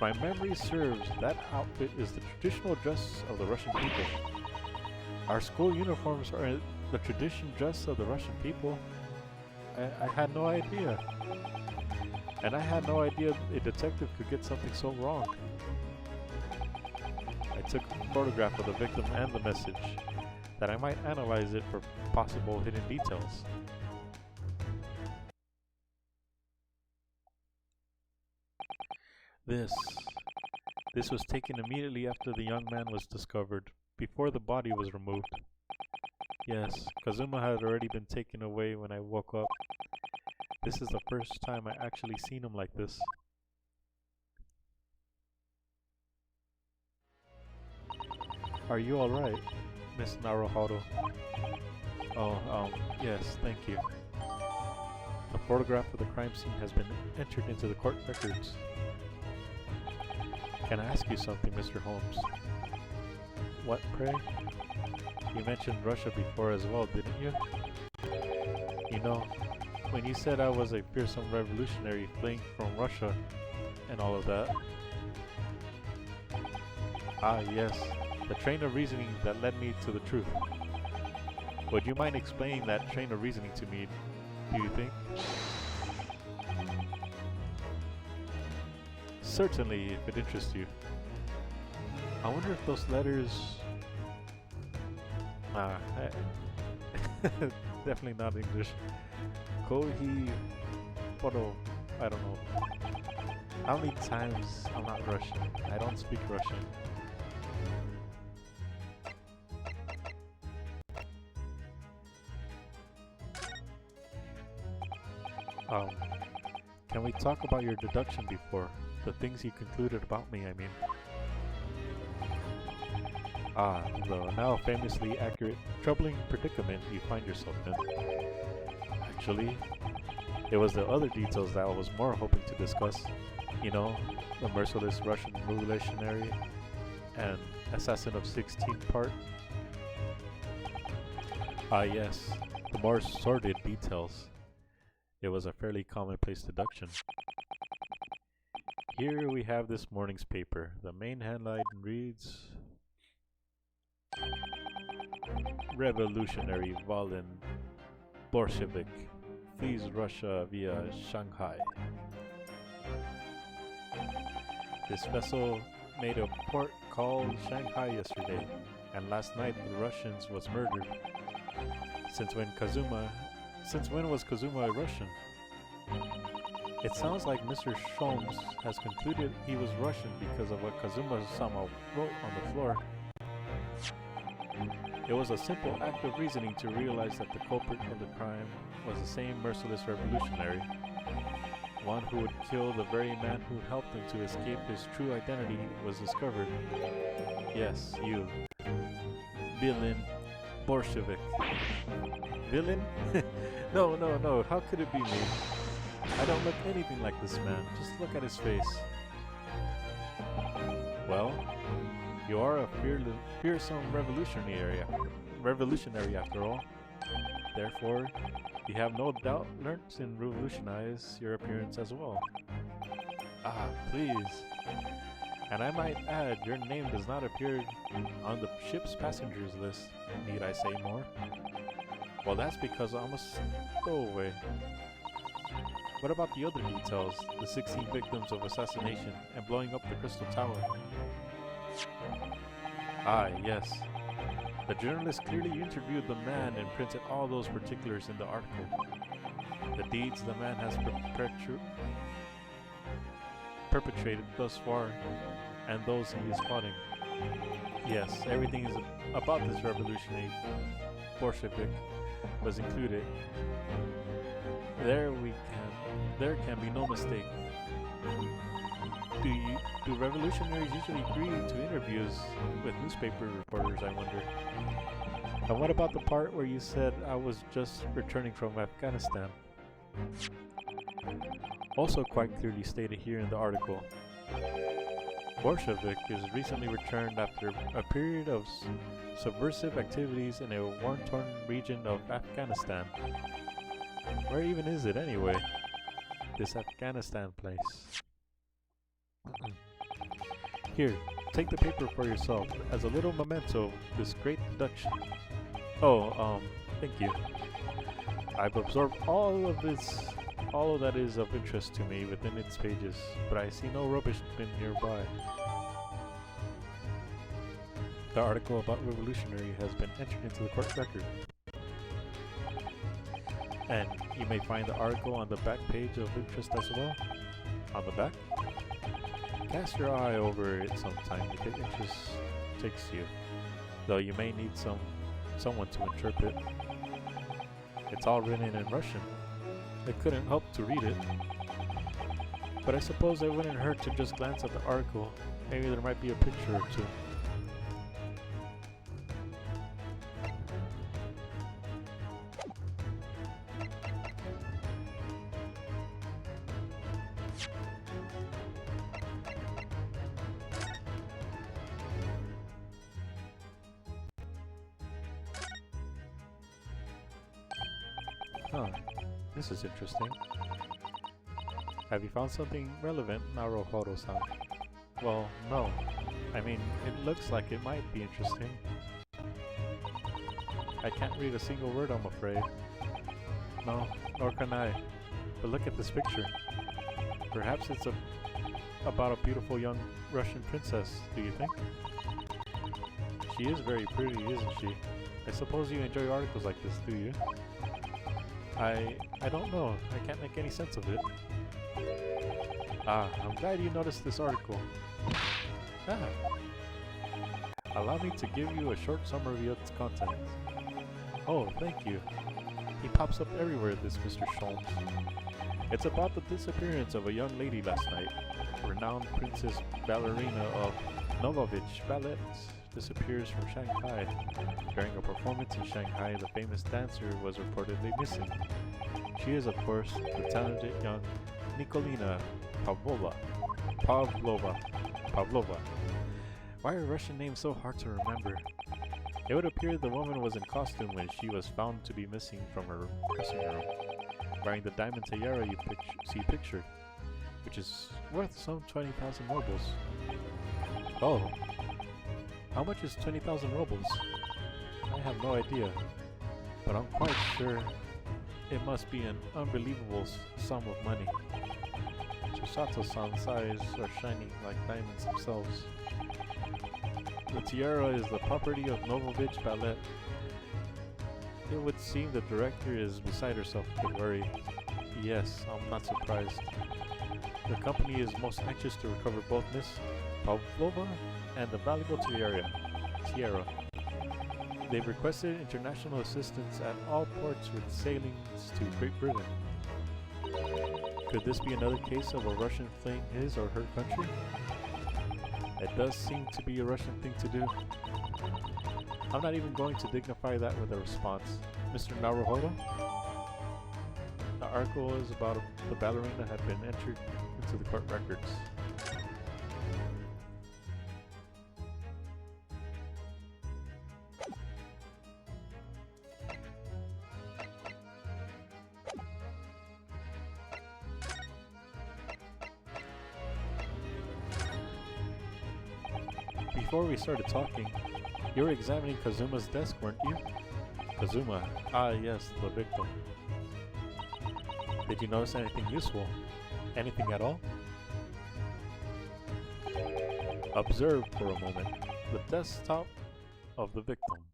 my memory serves, that outfit is the traditional dress of the Russian people. Our school uniforms are the traditional dress of the Russian people. I had no idea. And I had no idea a detective could get something so wrong. I took a photograph of the victim and the message, that I might analyze it for possible hidden details. This was taken immediately after the young man was discovered, before the body was removed. Yes, Kazuma had already been taken away when I woke up. This is the first time I actually seen him like this. Are you alright, Miss Naruhodo? Oh, yes, thank you. A photograph of the crime scene has been entered into the court records. Can I ask you something, Mr. Holmes? What, pray? You mentioned Russia before as well, didn't you? You know, when you said I was a fearsome revolutionary fleeing from Russia and all of that. Ah, yes, the train of reasoning that led me to the truth. Would you mind explaining that train of reasoning to me, do you think? Certainly, if it interests you. I wonder if those letters... definitely not English. Kohi... Photo... I don't know. How many times I'm not Russian? I don't speak Russian. Can we talk about your deduction before? The things you concluded about me, I mean. Ah, the now famously accurate, troubling predicament you find yourself in. Actually, it was the other details that I was more hoping to discuss. You know, the merciless Russian revolutionary and assassin of 16th part. Ah yes, the more sordid details. It was a fairly commonplace deduction. Here we have this morning's paper. The main headline reads, Revolutionary Volin Bolshevik flees Russia via Shanghai. This vessel made a port called Shanghai yesterday, and last night the Russians was murdered. Since when was Kazuma a Russian? It sounds like Mr. Sholmes has concluded he was Russian because of what Kazuma-sama wrote on the floor. It was a simple act of reasoning to realize that the culprit of the crime was the same merciless revolutionary, one who would kill the very man who helped him to escape his true identity was discovered. Yes, you. Villain Bolshevik. Villain? No, how could it be me? I don't look anything like this man, just look at his face. Well, you are a fearsome revolutionary after all. Therefore, you have no doubt learnt to revolutionize your appearance as well. Ah, please. And I might add, your name does not appear on the ship's passengers list. Need I say more? Well, that's because I'm a stowaway. What about the other details? The 16 victims of assassination and blowing up the Crystal Tower? Ah, yes. The journalist clearly interviewed the man and printed all those particulars in the article. The deeds the man has perpetrated thus far, and those he is plotting. Yes, everything is about this revolutionary Bolshevik was included. There can be no mistake. Do revolutionaries usually agree to interviews with newspaper reporters, I wonder? And what about the part where you said I was just returning from Afghanistan? Also quite clearly stated here in the article. Bolshevik is recently returned after a period of subversive activities in a war-torn region of Afghanistan. Where even is it anyway? This Afghanistan place. Here, take the paper for yourself as a little memento of this great deduction. Oh, thank you. I've absorbed all of that is of interest to me within its pages, but I see no rubbish bin nearby. The article about revolutionary has been entered into the court record. And you may find the article on the back page of interest as well. On the back? Cast your eye over it sometime if it takes you, though you may need someone to interpret. It's all written in Russian. I couldn't help to read it, but I suppose it wouldn't hurt to just glance at the article. Maybe there might be a picture or two. Huh. This is interesting. Have you found something relevant, Naruhodo-san? Well, no. I mean, it looks like it might be interesting. I can't read a single word, I'm afraid. No, nor can I. But look at this picture. Perhaps it's about a beautiful young Russian princess, do you think? She is very pretty, isn't she? I suppose you enjoy articles like this, do you? I don't know. I can't make any sense of it. Ah, I'm glad you noticed this article. Ah. Allow me to give you a short summary of its contents. Oh, thank you. He pops up everywhere, this Mr. Sholmes. It's about the disappearance of a young lady last night. Renowned Princess Ballerina of Novovich Ballet disappears from Shanghai. During a performance in Shanghai, the famous dancer was reportedly missing. She is, of course, the talented young Nikolina Pavlova. Why are Russian names so hard to remember? It would appear the woman was in costume when she was found to be missing from her dressing room, wearing the diamond tiara you see pictured, which is worth some 20,000 rubles. Oh, how much is 20,000 rubles? I have no idea, but I'm quite sure it must be an unbelievable sum of money. Susato-san's eyes are shining like diamonds themselves. The tiara is the property of Novovich Ballet. It would seem the director is beside herself with worry. Yes, I'm not surprised. The company is most anxious to recover both Miss Pavlova and the valuable tiara. They've requested international assistance at all ports with sailings to Great Britain. Could this be another case of a Russian fleeing his or her country? It does seem to be a Russian thing to do. I'm not even going to dignify that with a response. Mr. Naruhodo? The article is about the ballerina had been entered into the court records. Before we started talking, you were examining Kazuma's desk, weren't you? Kazuma. Ah, yes, the victim. Did you notice anything useful? Anything at all? Observe for a moment the desktop of the victim.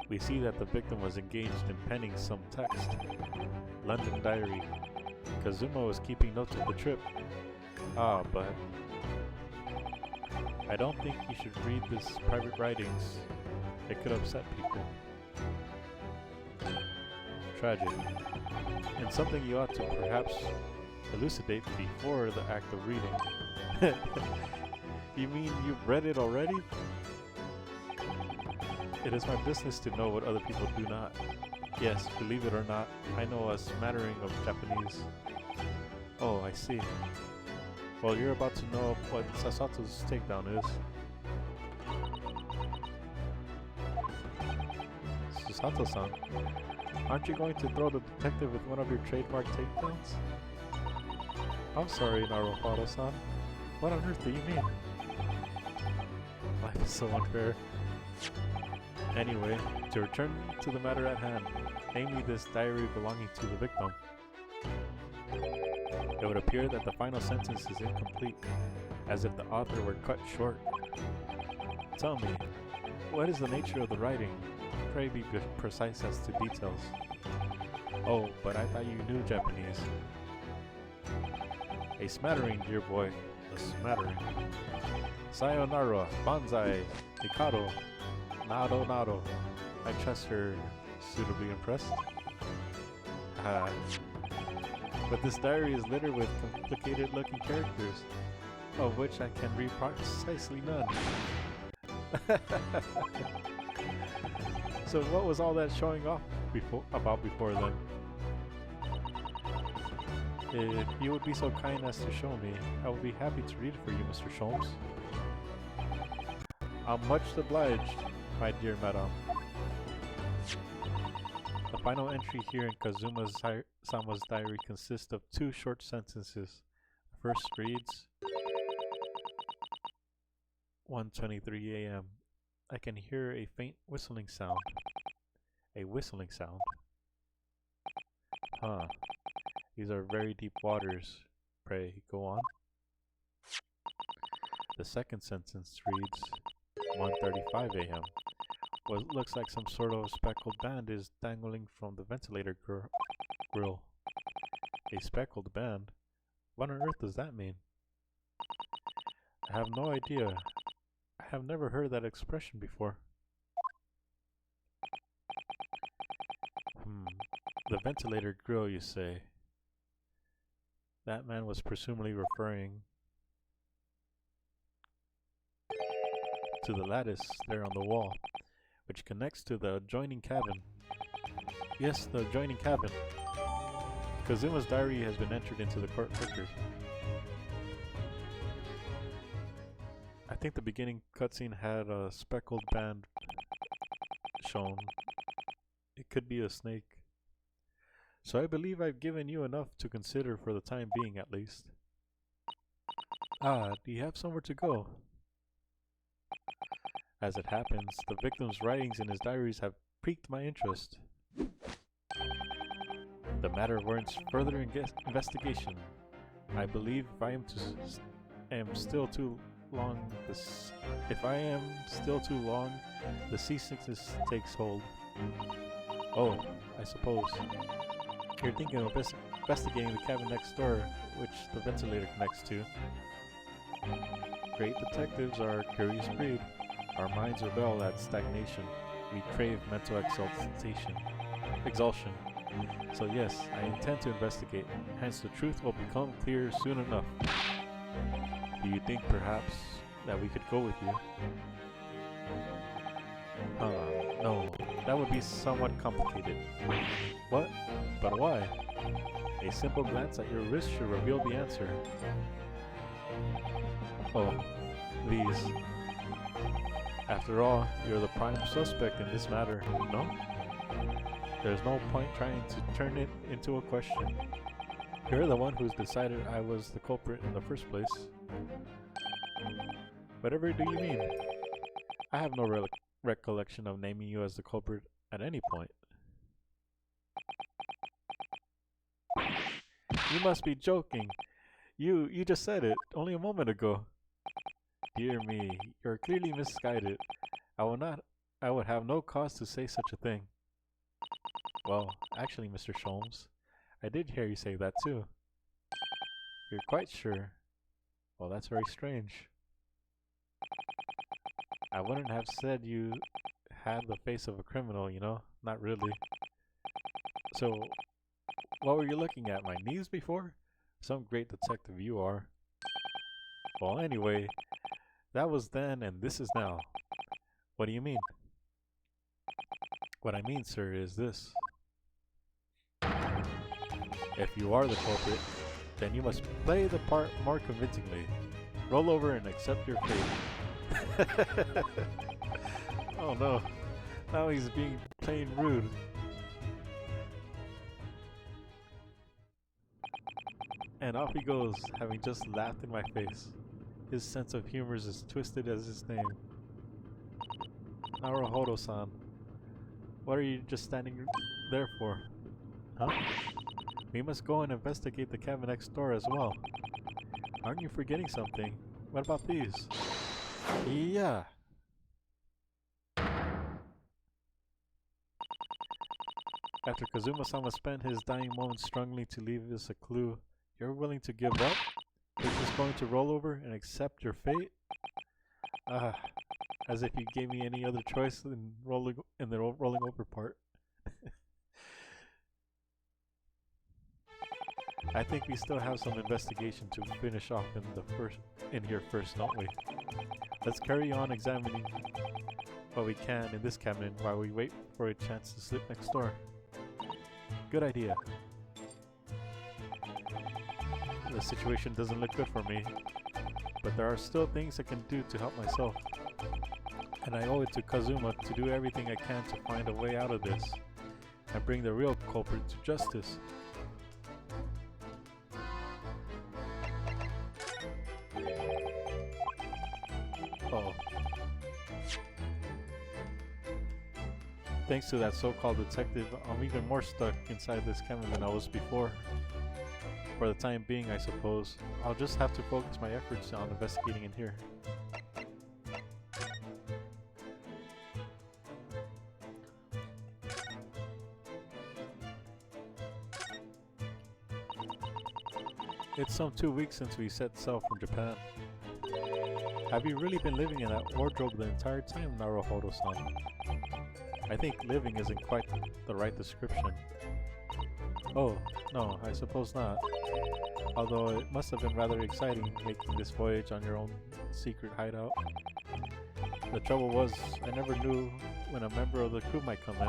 We see that the victim was engaged in penning some text. London diary. Kazuma was keeping notes of the trip. Ah, but I don't think you should read this private writings. It could upset people. Tragic. And something you ought to perhaps elucidate before the act of reading. You mean you've read it already? It is my business to know what other people do not. Yes, believe it or not, I know a smattering of Japanese. Oh, I see. Well, you're about to know what Sasato's takedown is. Susato-san, aren't you going to throw the detective with one of your trademark takedowns? I'm sorry, Naruhodo-san. What on earth do you mean? Life is so unfair. Anyway, to return to the matter at hand, namely this diary belonging to the victim. It would appear that the final sentence is incomplete, as if the author were cut short. Tell me, what is the nature of the writing? Pray be precise as to details. Oh, but I thought you knew Japanese. A smattering, dear boy, a smattering. Sayonara, banzai, mikado, nado nado. I trust you're suitably impressed. But this diary is littered with complicated looking characters, of which I can read precisely none. So what was all that showing off before then? If you would be so kind as to show me, I would be happy to read it for you, Mr. Sholmes. I'm much obliged, my dear madam. The final entry here in Sama's diary consists of 2 short sentences. The first reads, 1:23 a.m. I can hear a faint whistling sound. A whistling sound? Huh. These are very deep waters. Pray, go on. The second sentence reads, 1:35 a.m. What looks like some sort of speckled band is dangling from the ventilator grill. A speckled band? What on earth does that mean? I have no idea. I have never heard that expression before. The ventilator grill, you say? That man was presumably referring to the lattice there on the wall, which connects to the adjoining cabin. Yes, the adjoining cabin. Kazuma's diary has been entered into the court record. I think the beginning cutscene had a speckled band shown. It could be a snake. So I believe I've given you enough to consider for the time being at least. Ah, do you have somewhere to go? As it happens, the victim's writings in his diaries have piqued my interest. The matter warrants further investigation. I believe if I am still too long, the seasickness takes hold. Oh, I suppose. You're thinking of investigating the cabin next door, which the ventilator connects to. Great detectives are a curious breed. Our minds rebel at stagnation. We crave mental exhaustion. So yes, I intend to investigate. Hence the truth will become clear soon enough. Do you think perhaps that we could go with you? No. That would be somewhat complicated. What? But why? A simple glance at your wrist should reveal the answer. Oh, these. After all, you're the prime suspect in this matter, no? There's no point trying to turn it into a question. You're the one who's decided I was the culprit in the first place. Whatever do you mean? I have no recollection of naming you as the culprit at any point. You must be joking. You just said it only a moment ago. Dear me, you're clearly misguided. I would have no cause to say such a thing. Well, actually, Mr. Sholmes, I did hear you say that too. You're quite sure? Well, that's very strange. I wouldn't have said you had the face of a criminal, you know? Not really. So, what were you looking at, my knees before? Some great detective you are. Well, anyway, that was then and this is now. What do you mean? What I mean, sir, is this. If you are the culprit, then you must play the part more convincingly. Roll over and accept your fate. Oh no, now he's being plain rude. And off he goes, having just laughed in my face. His sense of humor is as twisted as his name. Naruhodo-san, what are you just standing there for? Huh? We must go and investigate the cabin next door as well. Aren't you forgetting something? What about these? Yeah. After Kazuma-sama spent his dying moments struggling to leave us a clue, you're willing to give up? You're just going to roll over and accept your fate? As if you gave me any other choice than rolling over part. I think we still have some investigation to finish off in here first, don't we? Let's carry on examining what we can in this cabinet while we wait for a chance to slip next door. Good idea. The situation doesn't look good for me, but there are still things I can do to help myself. And I owe it to Kazuma to do everything I can to find a way out of this. and bring the real culprit to justice. Oh. Thanks to that so-called detective, I'm even more stuck inside this cabin than I was before. For the time being, I suppose. I'll just have to focus my efforts on investigating in here. It's some 2 weeks since we set sail from Japan. Have you really been living in that wardrobe the entire time, Naruhodo-san? I think living isn't quite the right description. Oh, no, I suppose not. Although it must have been rather exciting making this voyage on your own secret hideout. The trouble was, I never knew when a member of the crew might come in.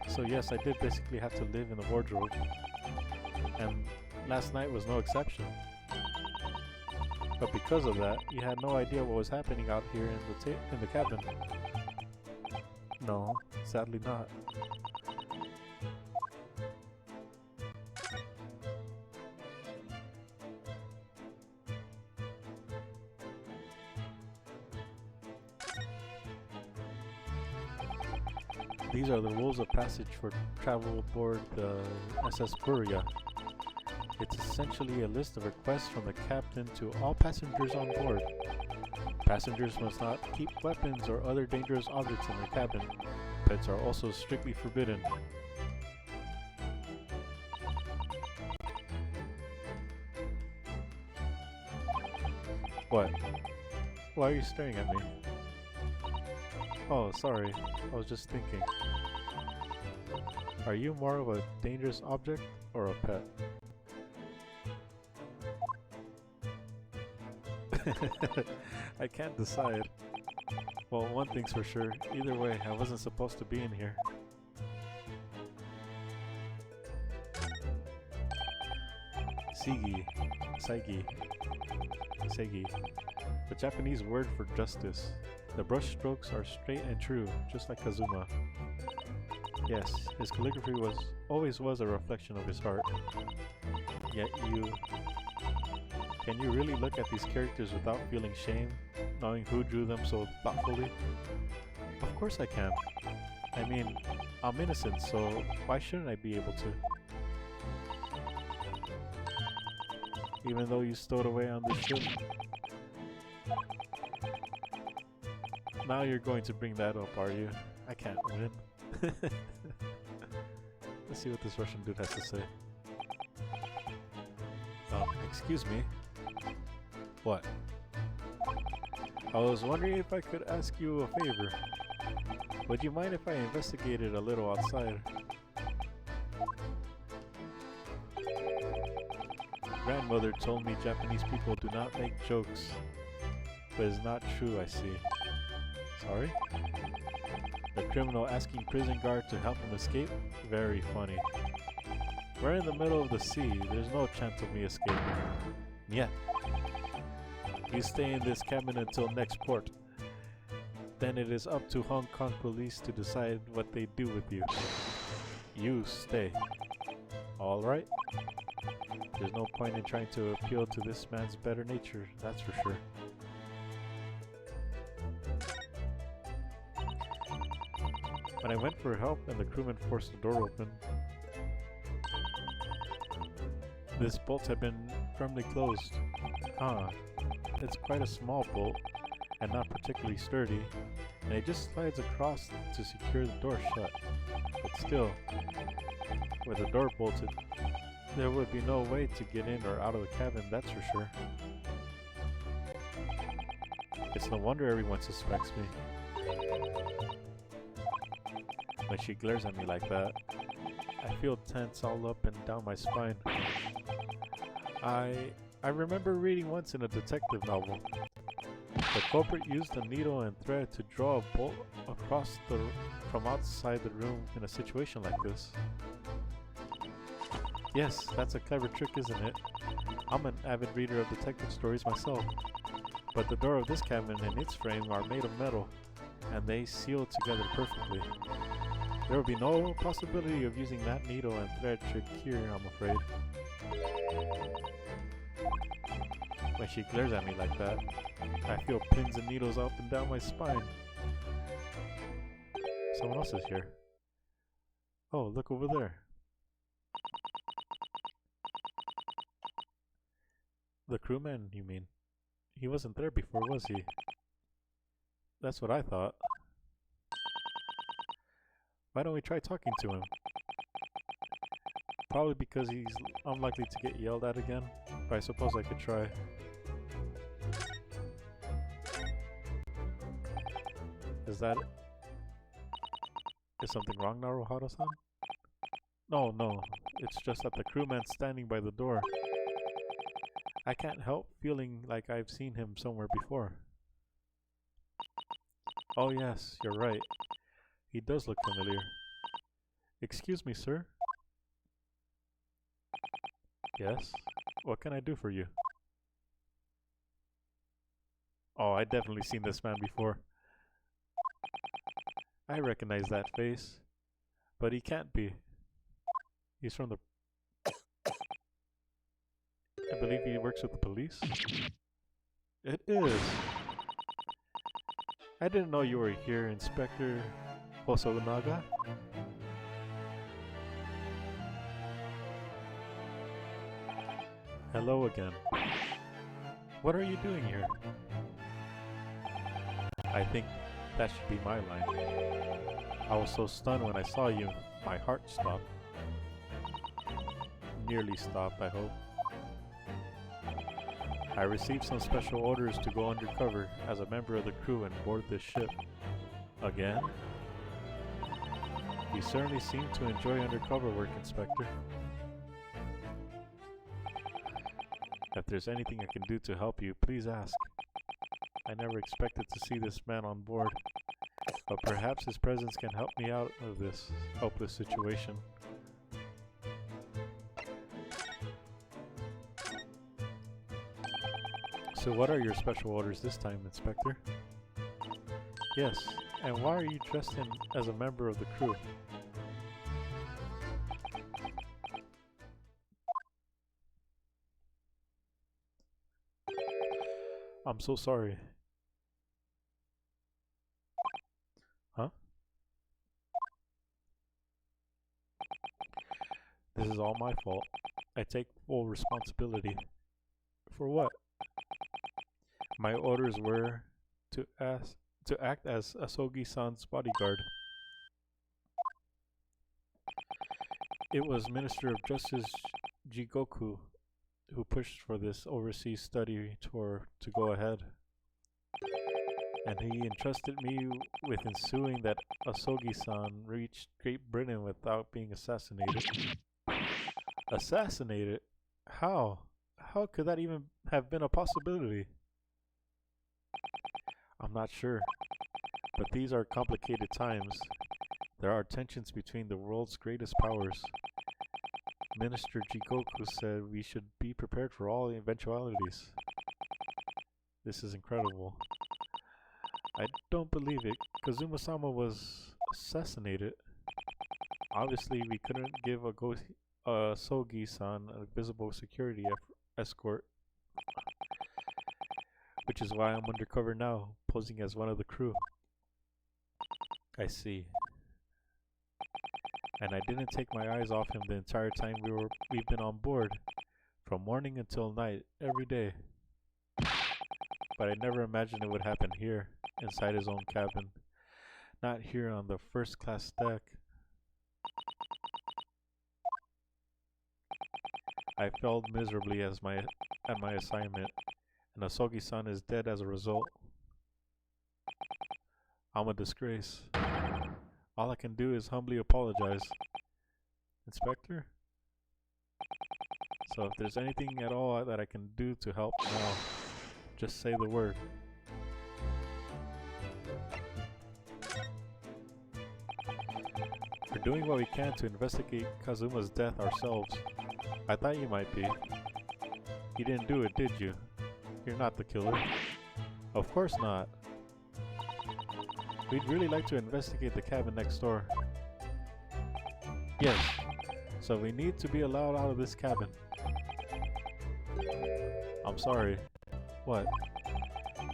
So yes, I did basically have to live in the wardrobe. And last night was no exception. But because of that, you had no idea what was happening out here in the cabin. No, sadly not. These are the rules of passage for travel aboard the SS Furia. It's essentially a list of requests from the captain to all passengers on board. Passengers must not keep weapons or other dangerous objects in their cabin. Pets are also strictly forbidden. What? Why are you staring at me? Oh, sorry. I was just thinking. Are you more of a dangerous object or a pet? I can't decide. Well, one thing's for sure. Either way, I wasn't supposed to be in here. Segi. The Japanese word for justice. The brush strokes are straight and true, just like Kazuma. Yes, his calligraphy always was a reflection of his heart. Yet can you really look at these characters without feeling shame, knowing who drew them so thoughtfully? Of course I can. I mean, I'm innocent, so why shouldn't I be able to? Even though you stowed away on this ship? Now you're going to bring that up, are you? I can't win. Let's see what this Russian dude has to say. Excuse me. What? I was wondering if I could ask you a favor. Would you mind if I investigated a little outside? Grandmother told me Japanese people do not make jokes. But it's not true, I see. Sorry? The criminal asking prison guard to help him escape? Very funny. We're in the middle of the sea. There's no chance of me escaping. Yeah. You stay in this cabin until next port. Then it is up to Hong Kong police to decide what they do with you. You stay. Alright? There's no point in trying to appeal to this man's better nature, that's for sure. When I went for help and the crewman forced the door open, this bolt had been firmly closed. It's quite a small bolt and not particularly sturdy, and it just slides across to secure the door shut. But still, with the door bolted, there would be no way to get in or out of the cabin, that's for sure. It's no wonder everyone suspects me. When she glares at me like that, I feel tense all up and down my spine. I remember reading once in a detective novel. The culprit used a needle and thread to draw a bolt across from outside the room in a situation like this. Yes, that's a clever trick, isn't it? I'm an avid reader of detective stories myself. But the door of this cabin and its frame are made of metal, and they seal together perfectly. There will be no possibility of using that needle and thread trick here, I'm afraid. When she glares at me like that, I feel pins and needles up and down my spine. Someone else is here. Oh, look over there. The crewman, you mean? He wasn't there before, was he? That's what I thought. Why don't we try talking to him? Probably because he's unlikely to get yelled at again, but I suppose I could try. Is something wrong, Naruhara-san? No, it's just that the crewman's standing by the door. I can't help feeling like I've seen him somewhere before. Oh yes, you're right. He does look familiar. Excuse me, sir? Yes? What can I do for you? Oh, I definitely seen this man before. I recognize that face. But he can't be. He's from the... I believe he works with the police? It is! I didn't know you were here, Inspector Hosonaga. Hello again. What are you doing here? I think that should be my line. I was so stunned when I saw you, my heart stopped. Nearly stopped, I hope. I received some special orders to go undercover as a member of the crew and board this ship. Again? You certainly seem to enjoy undercover work, Inspector. If there's anything I can do to help you, please ask. I never expected to see this man on board, but perhaps his presence can help me out of this hopeless situation. So what are your special orders this time, Inspector? Yes, and why are you dressed in as a member of the crew? I'm so sorry. Huh? This is all my fault. I take full responsibility. For what? My orders were to act as Asogi-san's bodyguard. It was Minister of Justice Jigoku who pushed for this overseas study tour to go ahead. And he entrusted me with ensuring that Asogi-san reached Great Britain without being assassinated. Assassinated? How? How could that even have been a possibility? I'm not sure, but these are complicated times. There are tensions between the world's greatest powers. Minister Jigoku said we should be prepared for all eventualities. This is incredible. I don't believe it. Kazuma-sama was assassinated. Obviously, we couldn't give Sogi-san a visible security escort. Which is why I'm undercover now, posing as one of the crew. I see. And I didn't take my eyes off him the entire time we've been on board, from morning until night, every day. But I never imagined it would happen here, inside his own cabin, not here on the first class deck. I failed miserably at my assignment, and Asogi-san is dead as a result. I'm a disgrace. All I can do is humbly apologize. Inspector? So if there's anything at all that I can do to help now, just say the word. We're doing what we can to investigate Kazuma's death ourselves. I thought you might be. You didn't do it, did you? You're not the killer. Of course not. We'd really like to investigate the cabin next door. Yes. So we need to be allowed out of this cabin. I'm sorry. What?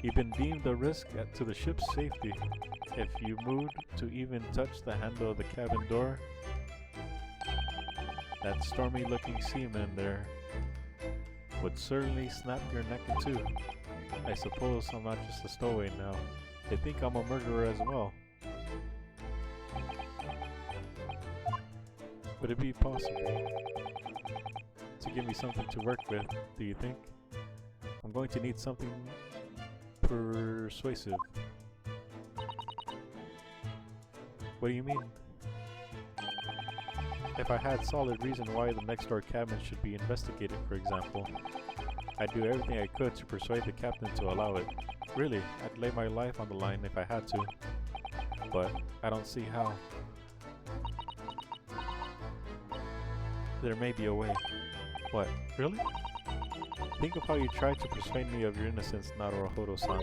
You've been deemed a risk to the ship's safety. If you moved to even touch the handle of the cabin door, that stormy-looking seaman there would certainly snap your neck in two. I suppose I'm not just a stowaway now. They think I'm a murderer as well. Would it be possible to give me something to work with, do you think? I'm going to need something persuasive. What do you mean? If I had solid reason why the next door cabin should be investigated, for example, I'd do everything I could to persuade the captain to allow it. Really, I'd lay my life on the line if I had to. But I don't see how. There may be a way. What? Really? Think of how you tried to persuade me of your innocence, Naruhodo-san,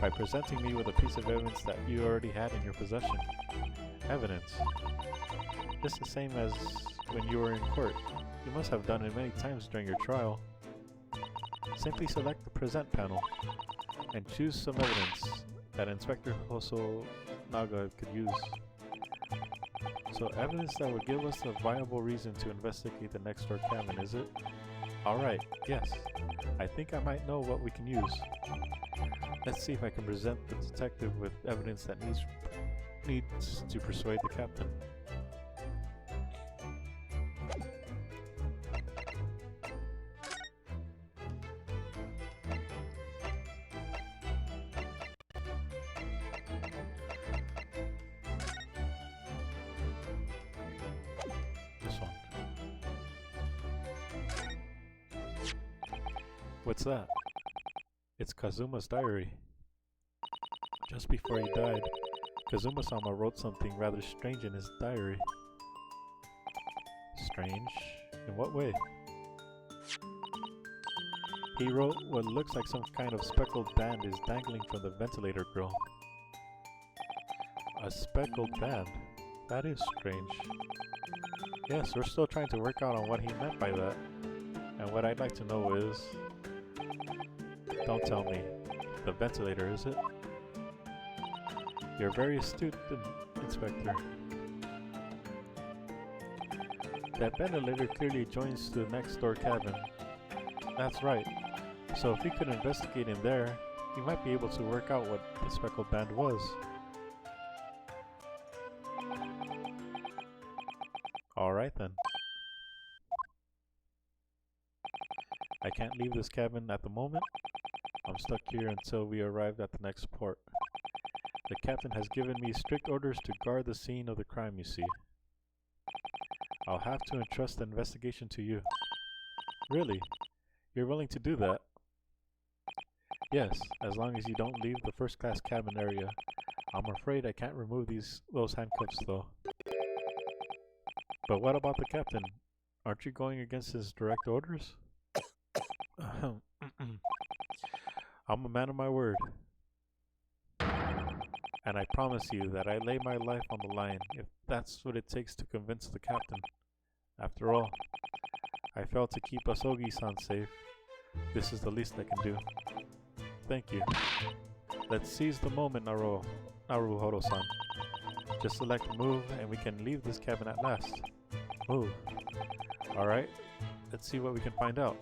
by presenting me with a piece of evidence that you already had in your possession. Evidence. Just the same as when you were in court. You must have done it many times during your trial. Simply select the present panel and choose some evidence that Inspector Hosonaga could use. So evidence that would give us a viable reason to investigate the next door cabin, is it? Alright, yes. I think I might know what we can use. Let's see if I can present the detective with evidence that needs to persuade the captain. What's that? It's Kazuma's diary. Just before he died, Kazuma-sama wrote something rather strange in his diary. Strange? In what way? He wrote what looks like some kind of speckled band is dangling from the ventilator grill. A speckled band? That is strange. Yes, we're still trying to work out on what he meant by that. And what I'd like to know is... Don't tell me. The ventilator, is it? You're very astute, Inspector. That ventilator clearly joins to the next door cabin. That's right. So if we could investigate in there, we might be able to work out what the speckled band was. Alright then. I can't leave this cabin at the moment. I'm stuck here until we arrive at the next port. The captain has given me strict orders to guard the scene of the crime, you see. I'll have to entrust the investigation to you. Really? You're willing to do that? Yes, as long as you don't leave the first-class cabin area. I'm afraid I can't remove those handcuffs, though. But what about the captain? Aren't you going against his direct orders? I'm a man of my word. And I promise you that I lay my life on the line if that's what it takes to convince the captain. After all, I failed to keep Asogi-san safe. This is the least I can do. Thank you. Let's seize the moment, Naruhodo-san. Just select move and we can leave this cabin at last. Move. Alright, let's see what we can find out.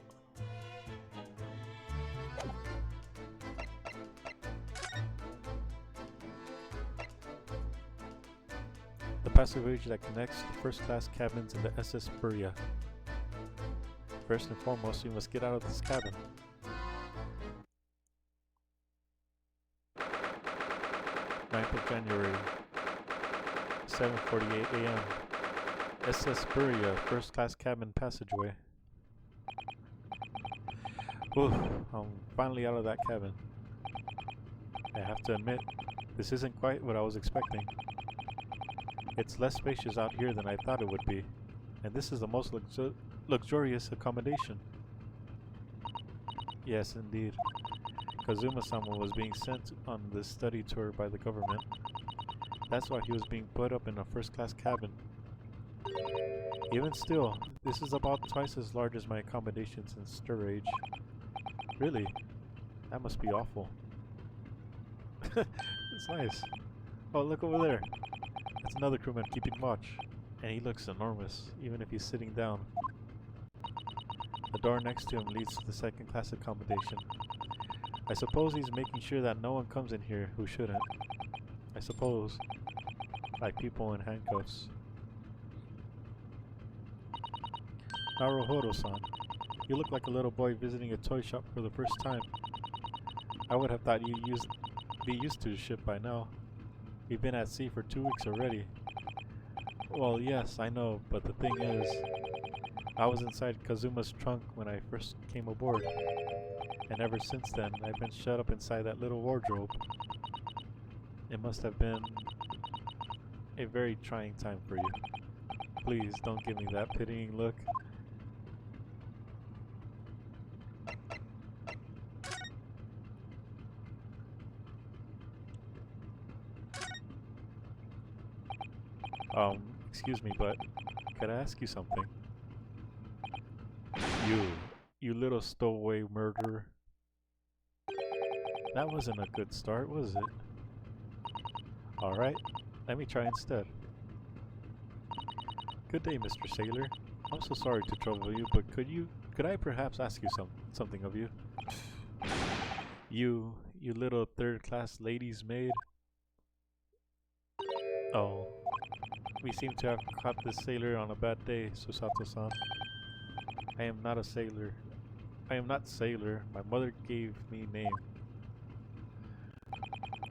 The passageway that connects the first-class cabins in the SS Buria. First and foremost, we must get out of this cabin. 9th of January, 7:48 a.m. SS Buria, first-class cabin passageway. Oof, I'm finally out of that cabin. I have to admit, this isn't quite what I was expecting. It's less spacious out here than I thought it would be, and this is the most luxurious accommodation. Yes, indeed. Kazuma-sama was being sent on this study tour by the government. That's why he was being put up in a first-class cabin. Even still, this is about twice as large as my accommodations in Sturridge. Really? That must be awful. It's nice. Oh, look over there. That's another crewman keeping watch. And he looks enormous, even if he's sitting down. The door next to him leads to the second class accommodation. I suppose he's making sure that no one comes in here who shouldn't. I suppose. Like people in handcuffs. Naruhodo-san, you look like a little boy visiting a toy shop for the first time. I would have thought you'd be used to the ship by now. We've been at sea for 2 weeks already. Well, yes, I know, but the thing is, I was inside Kazuma's trunk when I first came aboard. And ever since then, I've been shut up inside that little wardrobe. It must have been a very trying time for you. Please don't give me that pitying look. Excuse me, but could I ask you something? You little stowaway murderer. That wasn't a good start, was it? Alright, let me try instead. Good day, Mr. Sailor. I'm so sorry to trouble you, but could I perhaps ask you something of you? You little third-class lady's maid. Oh, we seem to have caught this sailor on a bad day, Susato-san. I am not a sailor. I am not sailor. My mother gave me name.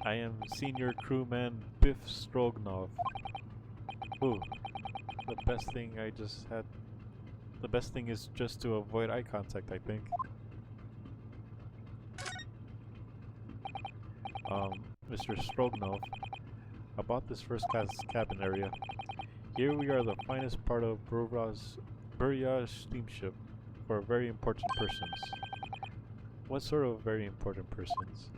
I am senior crewman Biff Stroganov. Ooh, the best thing is just to avoid eye contact, I think. Mr. Stroganov, about this first class cabin area. Here we are the finest part of Burya steamship for very important persons. What sort of very important persons?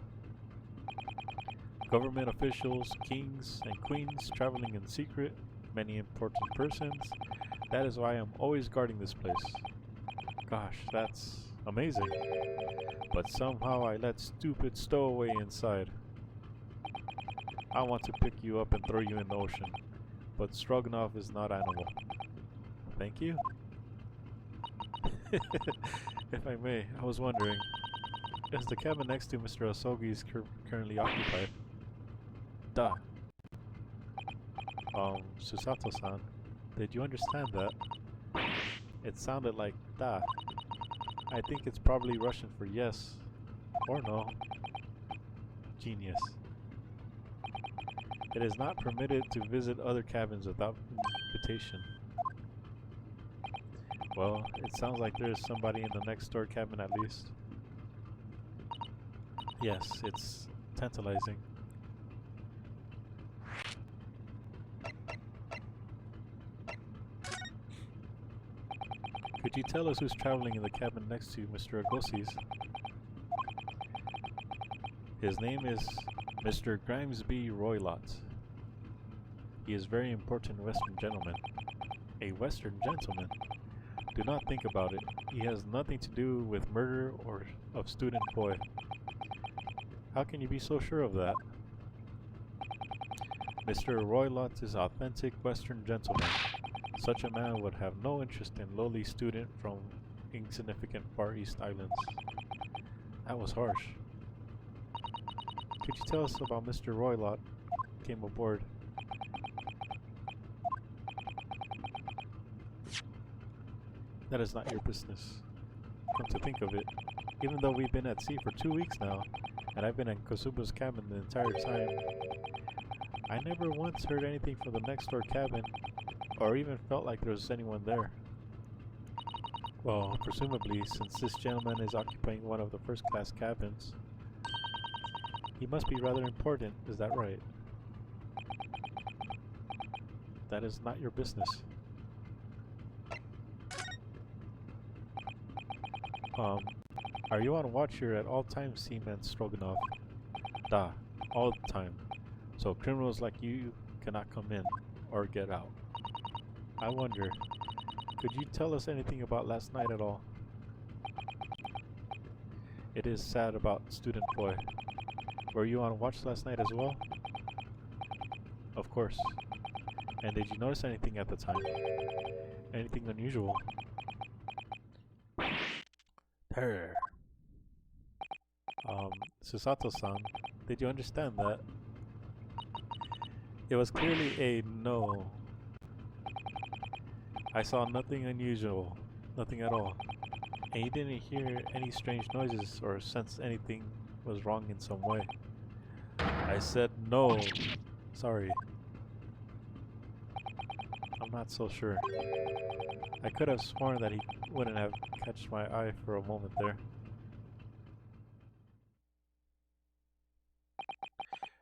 Government officials, kings and queens traveling in secret, many important persons. That is why I'm always guarding this place. Gosh, that's amazing. But somehow I let stupid stowaway inside. I want to pick you up and throw you in the ocean. But Stroganov is not animal. Thank you? If I may, I was wondering, is the cabin next to Mr. Asogi's currently occupied? Duh. Susato-san, did you understand that? It sounded like da. I think it's probably Russian for yes. Or no. Genius. It is not permitted to visit other cabins without invitation. Well, it sounds like there is somebody in the next door cabin at least. Yes, it's tantalizing. Could you tell us who's traveling in the cabin next to Mr. Agosi's? His name is Mr. Grimesby Roylott. He is very important Western gentleman. A Western gentleman? Do not think about it. He has nothing to do with murder or of student boy. How can you be so sure of that? Mr. Roylott is authentic Western gentleman. Such a man would have no interest in lowly student from insignificant Far East Islands. That was harsh. Could you tell us about Mr. Roylott came aboard? That is not your business. Come to think of it, even though we've been at sea for 2 weeks now, and I've been in Kosuba's cabin the entire time, I never once heard anything from the next door cabin, or even felt like there was anyone there. Well, presumably, since this gentleman is occupying one of the first class cabins, he must be rather important, is that right? That is not your business. Are you on watch here at all times, Seaman Stroganov? Da, all the time. So criminals like you cannot come in, or get out. I wonder, could you tell us anything about last night at all? It is sad about Student Boy. Were you on watch last night as well? Of course. And did you notice anything at the time? Anything unusual? Terror. Susato-san, did you understand that? It was clearly a no. I saw nothing unusual. Nothing at all. And you didn't hear any strange noises or sense anything was wrong in some way. I said no. Sorry. I'm not so sure. I could have sworn that he wouldn't have catched my eye for a moment there.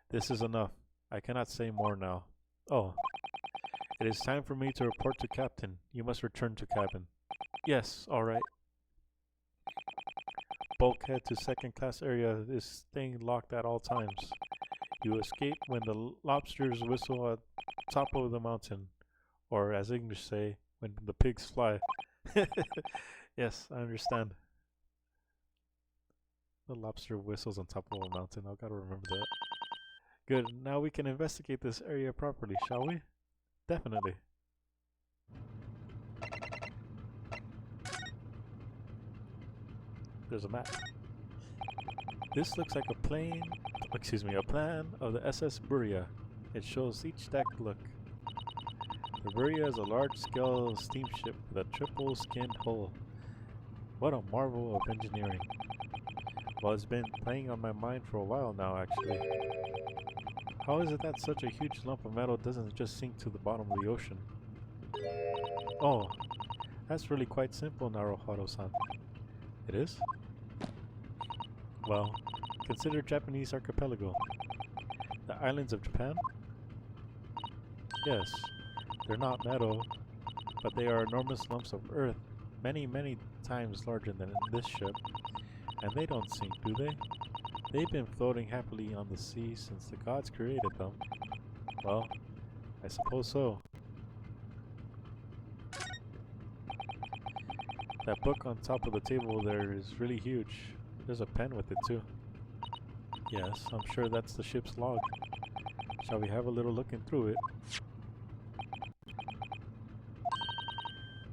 This is enough. I cannot say more now. Oh. It is time for me to report to Captain. You must return to cabin. Yes, alright. Bulkhead to second class area is staying locked at all times. You escape when the lobsters whistle at top of the mountain. Or as English say, when the pigs fly. Yes, I understand. The lobster whistles on top of a mountain. I've got to remember that. Good, now we can investigate this area properly, shall we? Definitely. There's a map. This looks like a plan of the SS Buria. It shows each deck look. The Buria is a large-scale steamship with a triple-skinned hull. What a marvel of engineering. Well, it's been playing on my mind for a while now, actually. How is it that such a huge lump of metal doesn't just sink to the bottom of the ocean? Oh, that's really quite simple, Naruhodo-san. It is? Well, consider Japanese archipelago. The islands of Japan? Yes, they're not metal, but they are enormous lumps of earth, many, many times larger than this ship. And they don't sink, do they? They've been floating happily on the sea since the gods created them. Well, I suppose so. That book on top of the table there is really huge. There's a pen with it too. Yes, I'm sure that's the ship's log. Shall we have a little looking through it?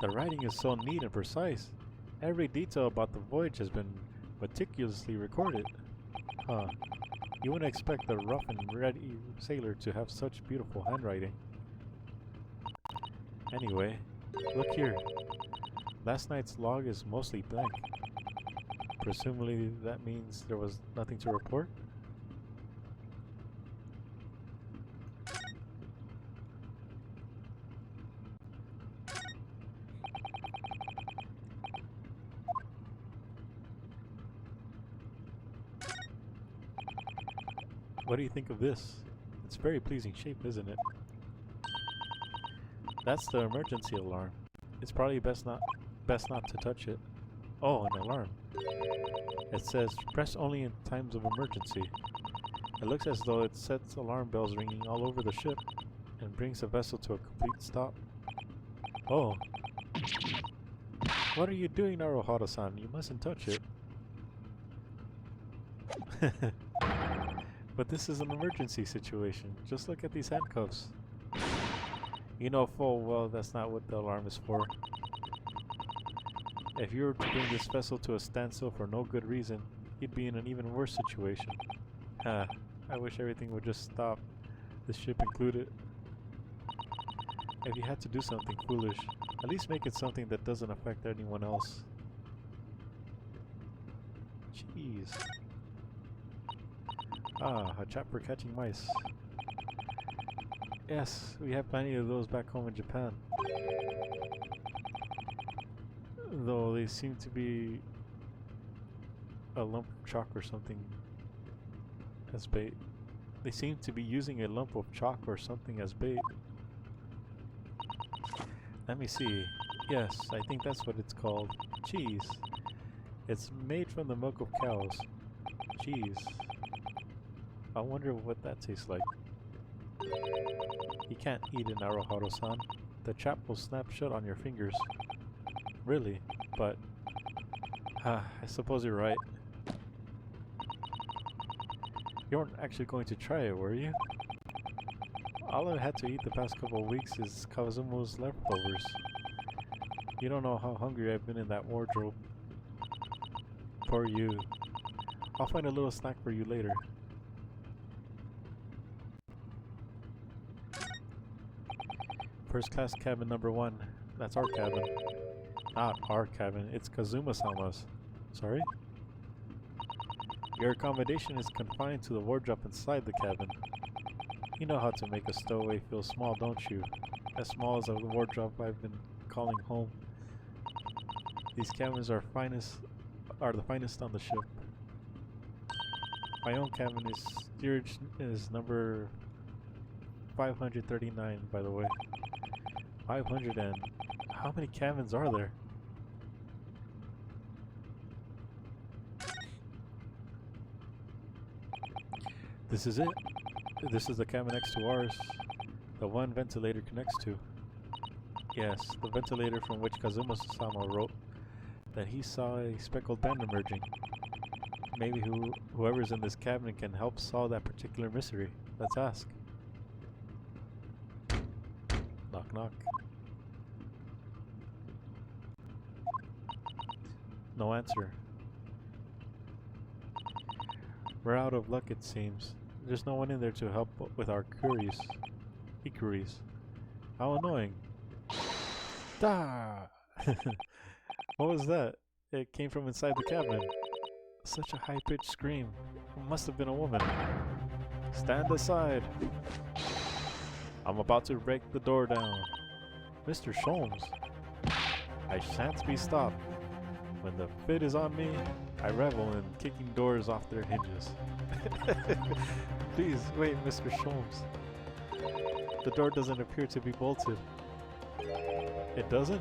The writing is so neat and precise. Every detail about the voyage has been meticulously recorded. Huh. You wouldn't expect a rough and ready sailor to have such beautiful handwriting. Anyway, look here. Last night's log is mostly blank. Presumably that means there was nothing to report? What do you think of this? It's very pleasing shape, isn't it? That's the emergency alarm. It's probably best not to touch it. Oh, an alarm. It says press only in times of emergency. It looks as though it sets alarm bells ringing all over the ship and brings the vessel to a complete stop. Oh. What are you doing, Naruhodo-san? You mustn't touch it. But this is an emergency situation. Just look at these handcuffs. You know full well that's not what the alarm is for. If you were to bring this vessel to a standstill for no good reason, you'd be in an even worse situation. Ha, I wish everything would just stop, this ship included. If you had to do something foolish, at least make it something that doesn't affect anyone else. Jeez. Ah, a trap for catching mice. Yes, we have plenty of those back home in Japan. Though they seem to be a lump of chalk or something as bait. They seem to be using a lump of chalk or something as bait. Let me see. Yes, I think that's what it's called. Cheese. It's made from the milk of cows. Cheese. I wonder what that tastes like. You can't eat it, Naruhodo-san. the chap will snap shut on your fingers. Really, but I suppose you're right. You weren't actually going to try it, were you? All I've had to eat the past couple of weeks is Kazumo's leftovers. You don't know how hungry I've been in that wardrobe. Poor you. I'll find a little snack for you later. First class cabin number 1. That's our cabin. Not our cabin, it's Kazuma-sama's. Sorry? Your accommodation is confined to the wardrobe inside the cabin. You know how to make a stowaway feel small, don't you? As small as the wardrobe I've been calling home. These cabins are the finest on the ship. My own cabin is number 539, by the way. 500 and... how many cabins are there? This is it. This is the cabin next to ours. The one ventilator connects to. Yes, the ventilator from which Kazuma-sama wrote that he saw a speckled band emerging. Maybe whoever's in this cabin can help solve that particular mystery. Let's ask. Knock knock. No answer. We're out of luck, it seems. There's no one in there to help with our inquiries. How annoying. Da! What was that? It came from inside the cabin. Such a high-pitched scream. It must have been a woman. Stand aside. I'm about to break the door down. Mr. Sholmes. I shan't be stopped. When the fit is on me, I revel in kicking doors off their hinges. Please, wait, Mr. Sholmes. The door doesn't appear to be bolted. It doesn't?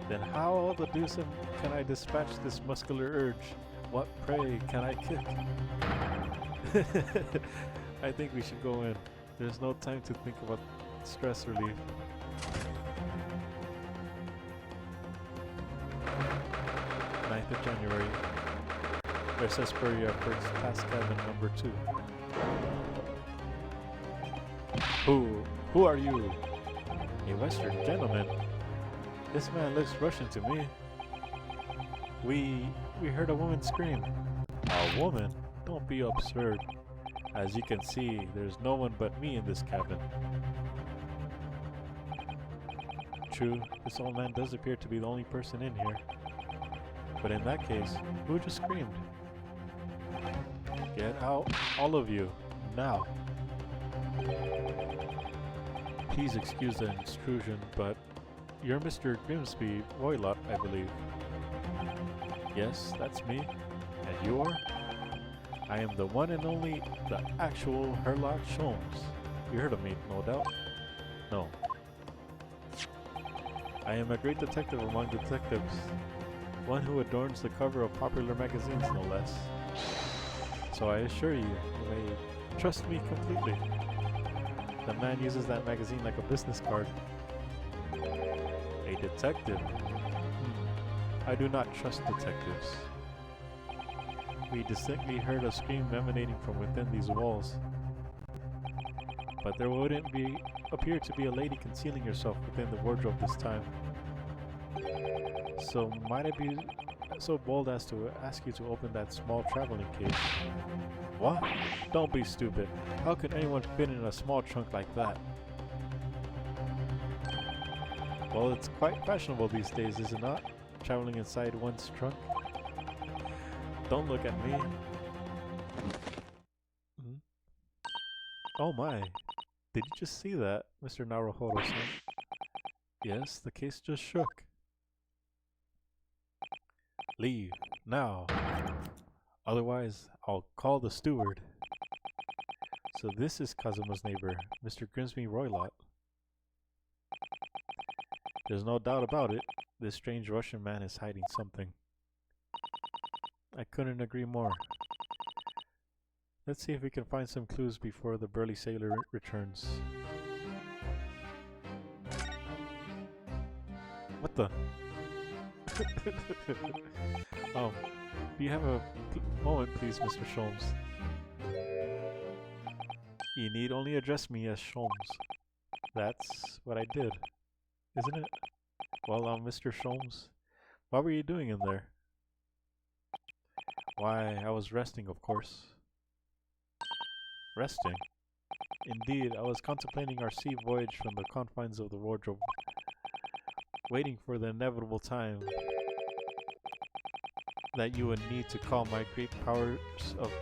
Then how the deuce can I dispatch this muscular urge? What prey can I kick? I think we should go in. There's no time to think about stress relief. 9th of January. There's Hesperia, first class cabin number 2. Who are you? A Western gentleman. This man looks Russian to me. We heard a woman scream. A woman? Don't be absurd. As you can see, there's no one but me in this cabin. True, this old man does appear to be the only person in here. But in that case, who just screamed? Get out, all of you, now. Please excuse the intrusion, but you're Mr. Grimsby Roylott, I believe. Yes, that's me. And you are? I am the one and only, the actual Herlock Sholmes. You heard of me, no doubt? No. I am a great detective among detectives. One who adorns the cover of popular magazines, no less. So I assure you, you may trust me completely. The man uses that magazine like a business card. A detective? I do not trust detectives. We distinctly heard a scream emanating from within these walls. But there wouldn't appear to be a lady concealing herself within the wardrobe this time. So might I be so bold as to ask you to open that small traveling case? What? Don't be stupid. How could anyone fit in a small trunk like that? Well, it's quite fashionable these days, is it not? Traveling inside one's trunk? Don't look at me. Oh my. Did you just see that, Mr. Naruhodo-san? Yes, the case just shook. Leave, now. Otherwise, I'll call the steward. So this is Kazuma's neighbor, Mr. Grimsby Roylott. There's no doubt about it. This strange Russian man is hiding something. I couldn't agree more. Let's see if we can find some clues before the burly sailor returns. What the? Do you have a moment, please, Mr. Sholmes? You need only address me as Sholmes. That's what I did, isn't it? Well, Mr. Sholmes, what were you doing in there? Why, I was resting, of course. Resting? Indeed, I was contemplating our sea voyage from the confines of the wardrobe, waiting for the inevitable time that you would need to call my great powers of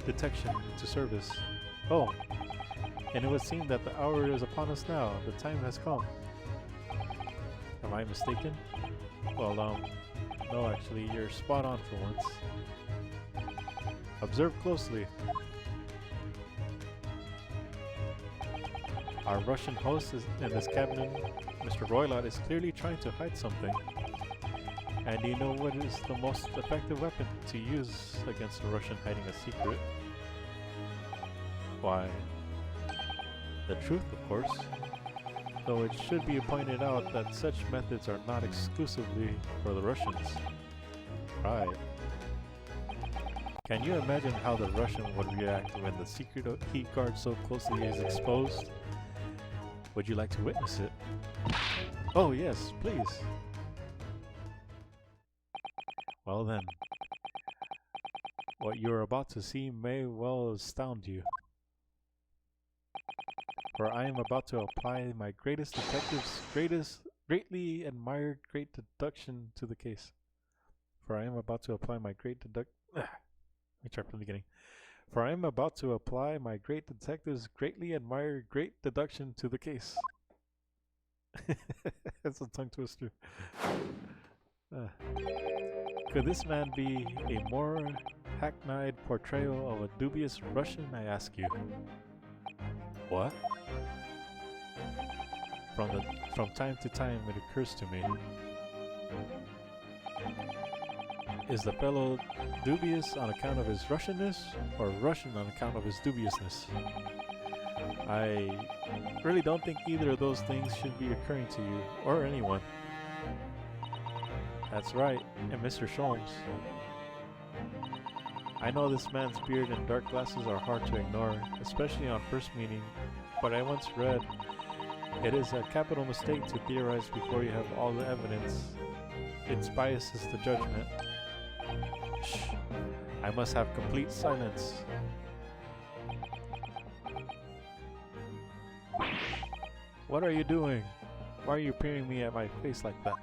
detection into service. Oh, and it would seem that the hour is upon us now. The time has come. Am I mistaken? Well, no, actually, you're spot on for once. Observe closely. Our Russian host in this cabin, Mr. Roylott, is clearly trying to hide something. And do you know what is the most effective weapon to use against a Russian hiding a secret? Why, the truth, of course. Though it should be pointed out that such methods are not exclusively for the Russians. Right. Can you imagine how the Russian would react when the secret he guards so closely is exposed? Would you like to witness it? Oh yes, please. Well then, what you are about to see may well astound you. For I am about to apply my greatest detective's greatly admired great deduction to the case. For I am about to apply my great Let me try from the beginning. For I am about to apply my great detective's greatly admired great deduction to the case. That's a tongue twister. Could this man be a more hackneyed portrayal of a dubious Russian, I ask you? What? From time to time it occurs to me. Is the fellow dubious on account of his Russianness, or Russian on account of his dubiousness? I really don't think either of those things should be occurring to you, or anyone. That's right, and Mr. Sholmes. I know this man's beard and dark glasses are hard to ignore, especially on first meeting, but I once read, it is a capital mistake to theorize before you have all the evidence. It biases the judgment. Shh, I must have complete silence. What are you doing? Why are you peering me at my face like that?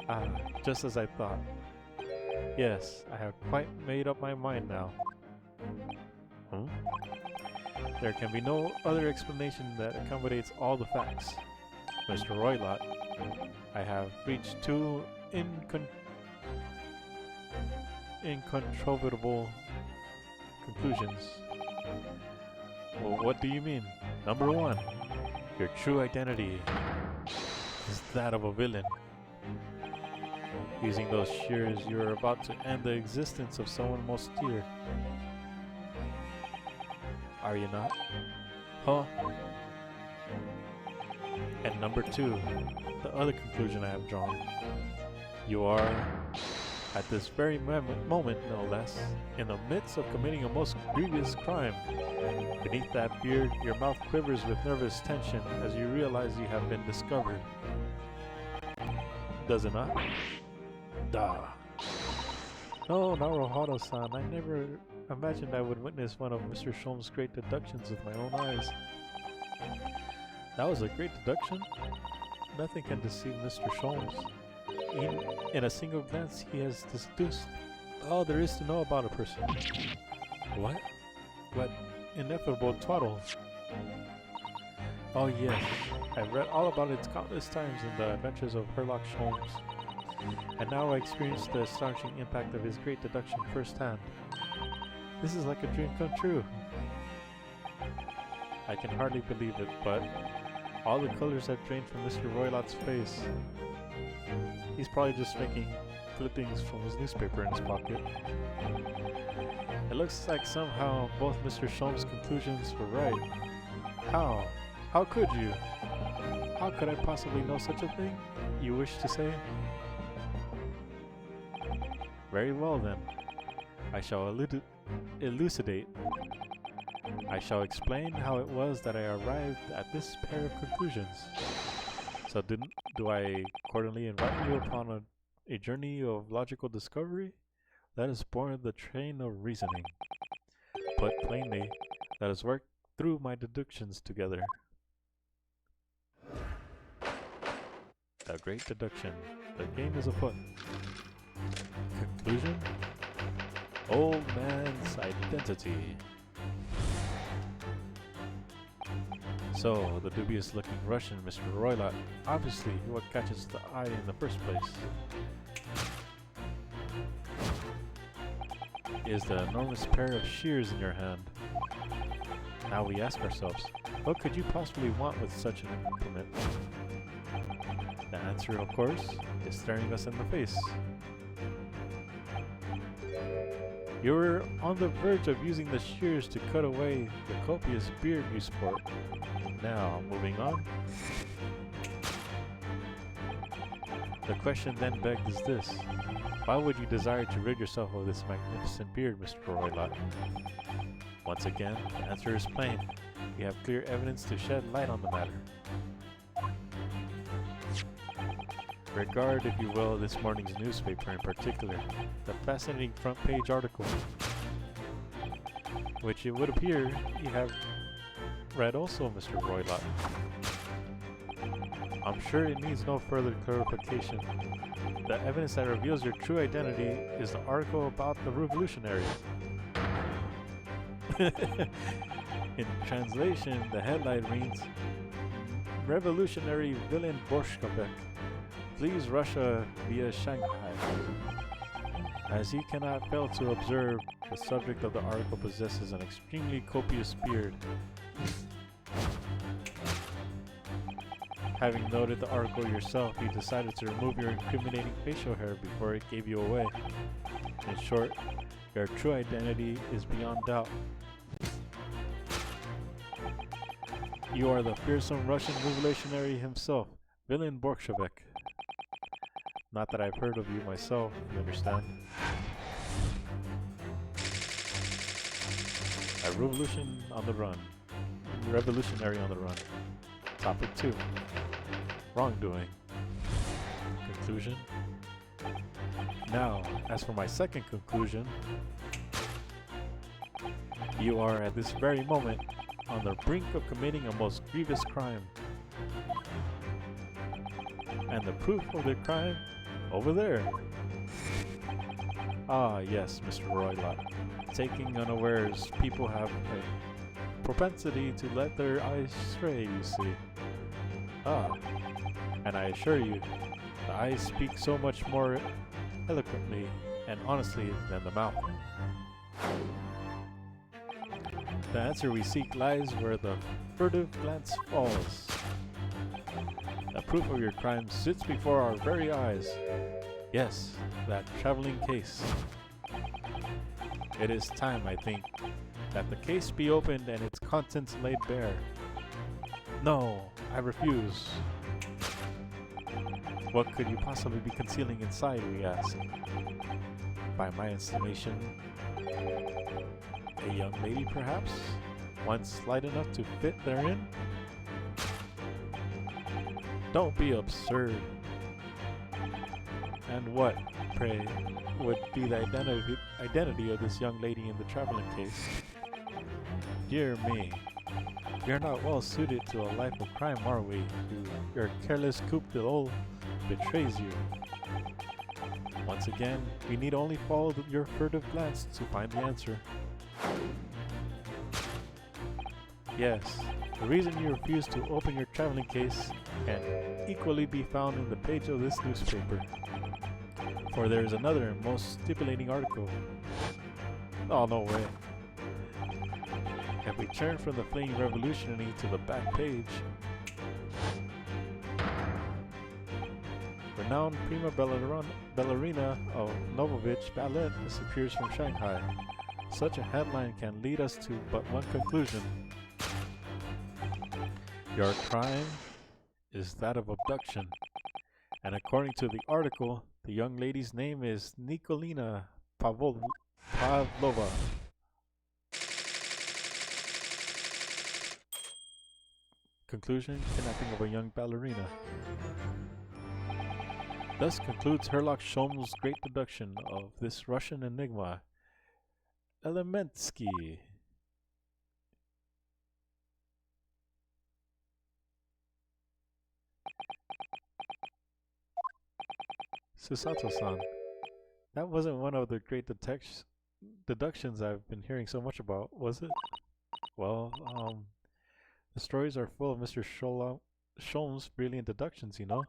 Ah, just as I thought. Yes, I have quite made up my mind now. There can be no other explanation that accommodates all the facts. Mr. Roylott, I have reached two incontrovertible conclusions. Well, what do you mean? Number one, your true identity is that of a villain. Using those shears, you are about to end the existence of someone most dear. Are you not? Huh? And number two, the other conclusion I have drawn. You are, at this very moment no less, in the midst of committing a most grievous crime. Beneath that beard, your mouth quivers with nervous tension as you realize you have been discovered. Does it not? Duh. No, Naruhodo-san, I never imagined I would witness one of Mr. Sholmes' great deductions with my own eyes. That was a great deduction? Nothing can deceive Mr. Sholmes. In a single glance, he has deduced all there is to know about a person. What? What ineffable twaddle. Oh yes, I've read all about it countless times in the adventures of Herlock Sholmes. And now I experience the astonishing impact of his great deduction firsthand. This is like a dream come true. I can hardly believe it, but all the colors have drained from Mr. Roylott's face. He's probably just making clippings from his newspaper in his pocket. It looks like somehow both Mr. Sholmes' conclusions were right. How? How could you? How could I possibly know such a thing? You wish to say? Very well then. I shall elucidate. I shall explain how it was that I arrived at this pair of conclusions. So do I accordingly invite you upon a journey of logical discovery? Let us board the train of reasoning. Put plainly, let us work through my deductions together. The great deduction. The game is afoot. Conclusion? Old man's identity. So, the dubious-looking Russian, Mr. Roylott, obviously what catches the eye in the first place is the enormous pair of shears in your hand. Now we ask ourselves, what could you possibly want with such an implement? The answer, of course, is staring us in the face. You're on the verge of using the shears to cut away the copious beard you sport. Now, moving on. The question then begged is this. Why would you desire to rid yourself of this magnificent beard, Mr. Roylott? Once again, the answer is plain. You have clear evidence to shed light on the matter. Regard, if you will, this morning's newspaper in particular, the fascinating front page article, which it would appear you have read also, Mr. Roylott. I'm sure it needs no further clarification. The evidence that reveals your true identity is the article about the revolutionary. In translation, the headline reads, Revolutionary Villain Bolshevik flees Russia via Shanghai. As he cannot fail to observe, the subject of the article possesses an extremely copious beard. Having noted the article yourself, you decided to remove your incriminating facial hair before it gave you away. In short, your true identity is beyond doubt. You are the fearsome Russian revolutionary himself, Villain Bolshevik. Not that I've heard of you myself, you understand. A revolution on the run. Revolutionary on the run. Topic 2. Wrongdoing. Conclusion. Now, as for my second conclusion, you are at this very moment on the brink of committing a most grievous crime. And the proof of the crime? Over there. Ah, yes, Mr. Roylott. Taking unawares, people have a propensity to let their eyes stray, you see. Ah, and I assure you, the eyes speak so much more eloquently and honestly than the mouth. The answer we seek lies where the furtive glance falls. The proof of your crime sits before our very eyes. Yes, that traveling case. It is time, I think, that the case be opened and its contents laid bare. No, I refuse. What could you possibly be concealing inside, we ask? By my estimation, a young lady perhaps? One slight enough to fit therein? Don't be absurd. And what, pray, would be the identity of this young lady in the traveling case? Dear me, you're not well suited to a life of crime, are we? Your careless coup d'eau betrays you. Once again, we need only follow your furtive glance to find the answer. Yes, the reason you refuse to open your traveling case can equally be found in the page of this newspaper. For there is another and most stipulating article. Oh, no way. If we turn from the fleeing revolutionary to the back page, renowned prima ballerina of Novovich Ballet disappears from Shanghai. Such a headline can lead us to but one conclusion. Your crime is that of abduction. And according to the article, the young lady's name is Nikolina Pavlova. Conclusion: kidnapping of a young ballerina. Thus concludes Herlock Sholmes' great deduction of this Russian enigma, Elemensky. Susato-san, that wasn't one of the great deductions I've been hearing so much about, was it? Well, the stories are full of Mr. Sholmes' brilliant deductions, you know?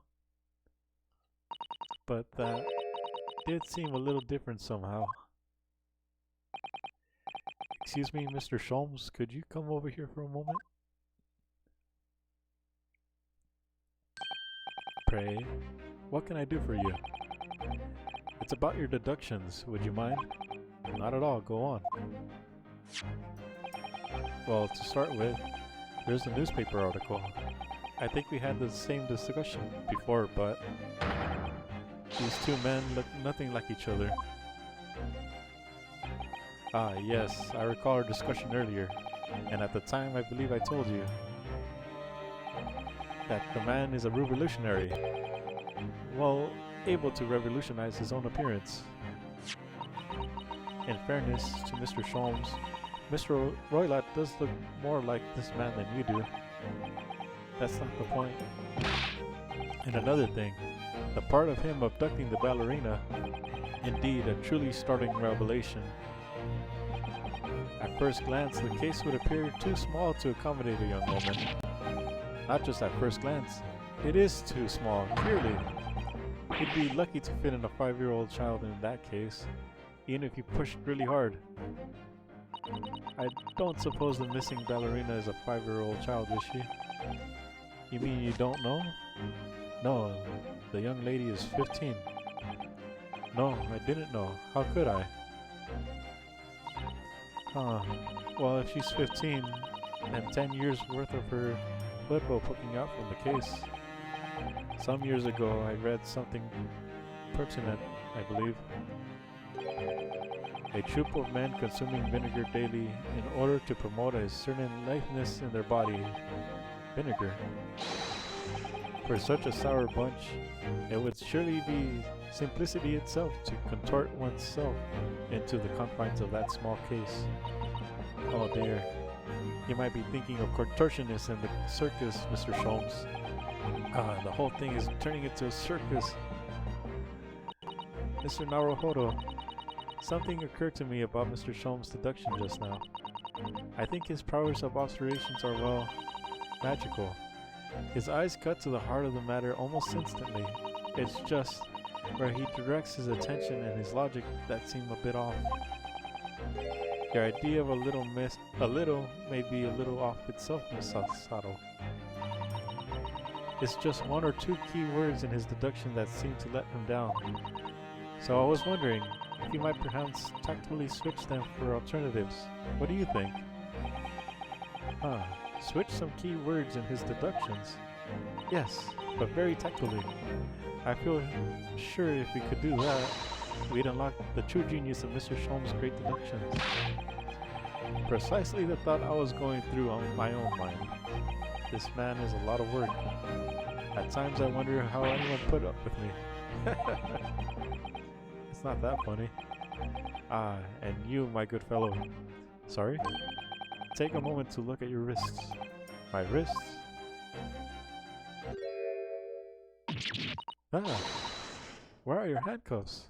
But that did seem a little different somehow. Excuse me, Mr. Sholmes, could you come over here for a moment? Pray, what can I do for you? It's about your deductions, would you mind? Not at all, go on. Well, to start with, there's a newspaper article. I think we had the same discussion before, but these two men look nothing like each other. Ah, yes, I recall our discussion earlier, and at the time I believe I told you that the man is a revolutionary. Well, able to revolutionize his own appearance. In fairness to Mr. Sholmes, Mr. Roylott does look more like this man than you do. That's not the point. And another thing, the part of him abducting the ballerina, indeed a truly startling revelation. At first glance, the case would appear too small to accommodate a young woman. Not just at first glance, it is too small, clearly. You'd be lucky to fit in a 5-year-old child in that case, even if you pushed really hard. I don't suppose the missing ballerina is a 5-year-old child, is she? You mean you don't know? No, the young lady is 15. No, I didn't know. How could I? Huh. Well, if she's 15, and 10 years worth of her blood will poking out from the case. Some years ago, I read something pertinent, I believe. A troop of men consuming vinegar daily in order to promote a certain lightness in their body. Vinegar. For such a sour bunch, it would surely be simplicity itself to contort oneself into the confines of that small case. Oh dear. You might be thinking of contortionists in the circus, Mr. Sholmes. The whole thing is turning into a circus. Mr. Naruhodo, something occurred to me about Mr. Sholmes' deduction just now. I think his powers of observations are, well, magical. His eyes cut to the heart of the matter almost instantly. It's just where he directs his attention and his logic that seem a bit off. Your idea of a little may be a little off itself, Miss Sato. It's just one or two key words in his deduction that seem to let him down. So I was wondering if you might perhaps tactfully switch them for alternatives. What do you think? Switch some key words in his deductions? Yes, but very tactfully. I feel sure if we could do that, we'd unlock the true genius of Mr. Sholmes' great deductions. Precisely the thought I was going through on my own mind. This man is a lot of work. At times I wonder how anyone put up with me. It's not that funny. And you, my good fellow. Sorry? Take a moment to look at your wrists. My wrists? Where are your handcuffs?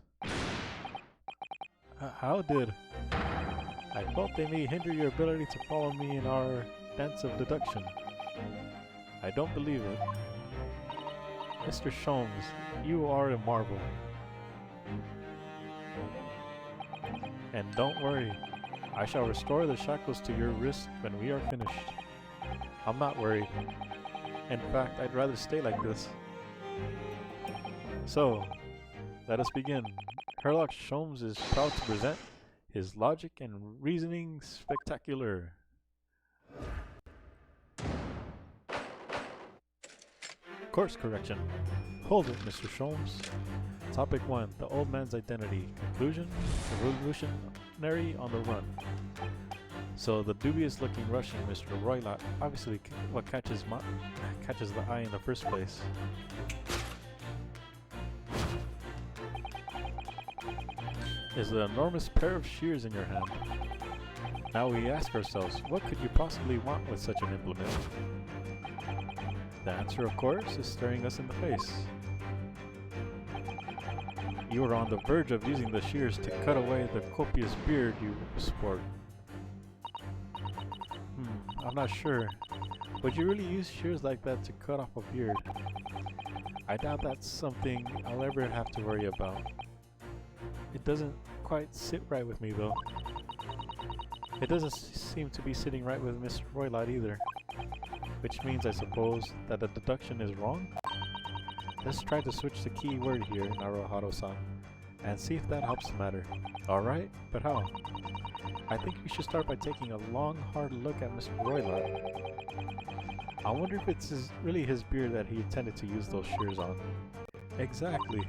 How did? I felt they may hinder your ability to follow me in our dance of deduction. I don't believe it. Mr. Sholmes, you are a marvel. And don't worry, I shall restore the shackles to your wrists when we are finished. I'm not worried. In fact, I'd rather stay like this. So, let us begin. Herlock Sholmes is proud to present his logic and reasoning spectacular. Course correction. Hold it, Mr. Sholmes. Topic 1. The old man's identity. Conclusion. The revolutionary on the run. So the dubious-looking Russian, Mr. Roylott, obviously what catches the eye in the first place. Is the enormous pair of shears in your hand. Now we ask ourselves, what could you possibly want with such an implement? The answer, of course, is staring us in the face. You are on the verge of using the shears to cut away the copious beard you sport. I'm not sure. Would you really use shears like that to cut off a beard? I doubt that's something I'll ever have to worry about. It doesn't quite sit right with me though. It doesn't seem to be sitting right with Mr. Roylott either. Which means, I suppose, that the deduction is wrong? Let's try to switch the key word here, Naruhado-san, and see if that helps the matter. Alright, but how? I think we should start by taking a long, hard look at Mr. Roylott. I wonder if it's really his beard that he intended to use those shears on. Exactly.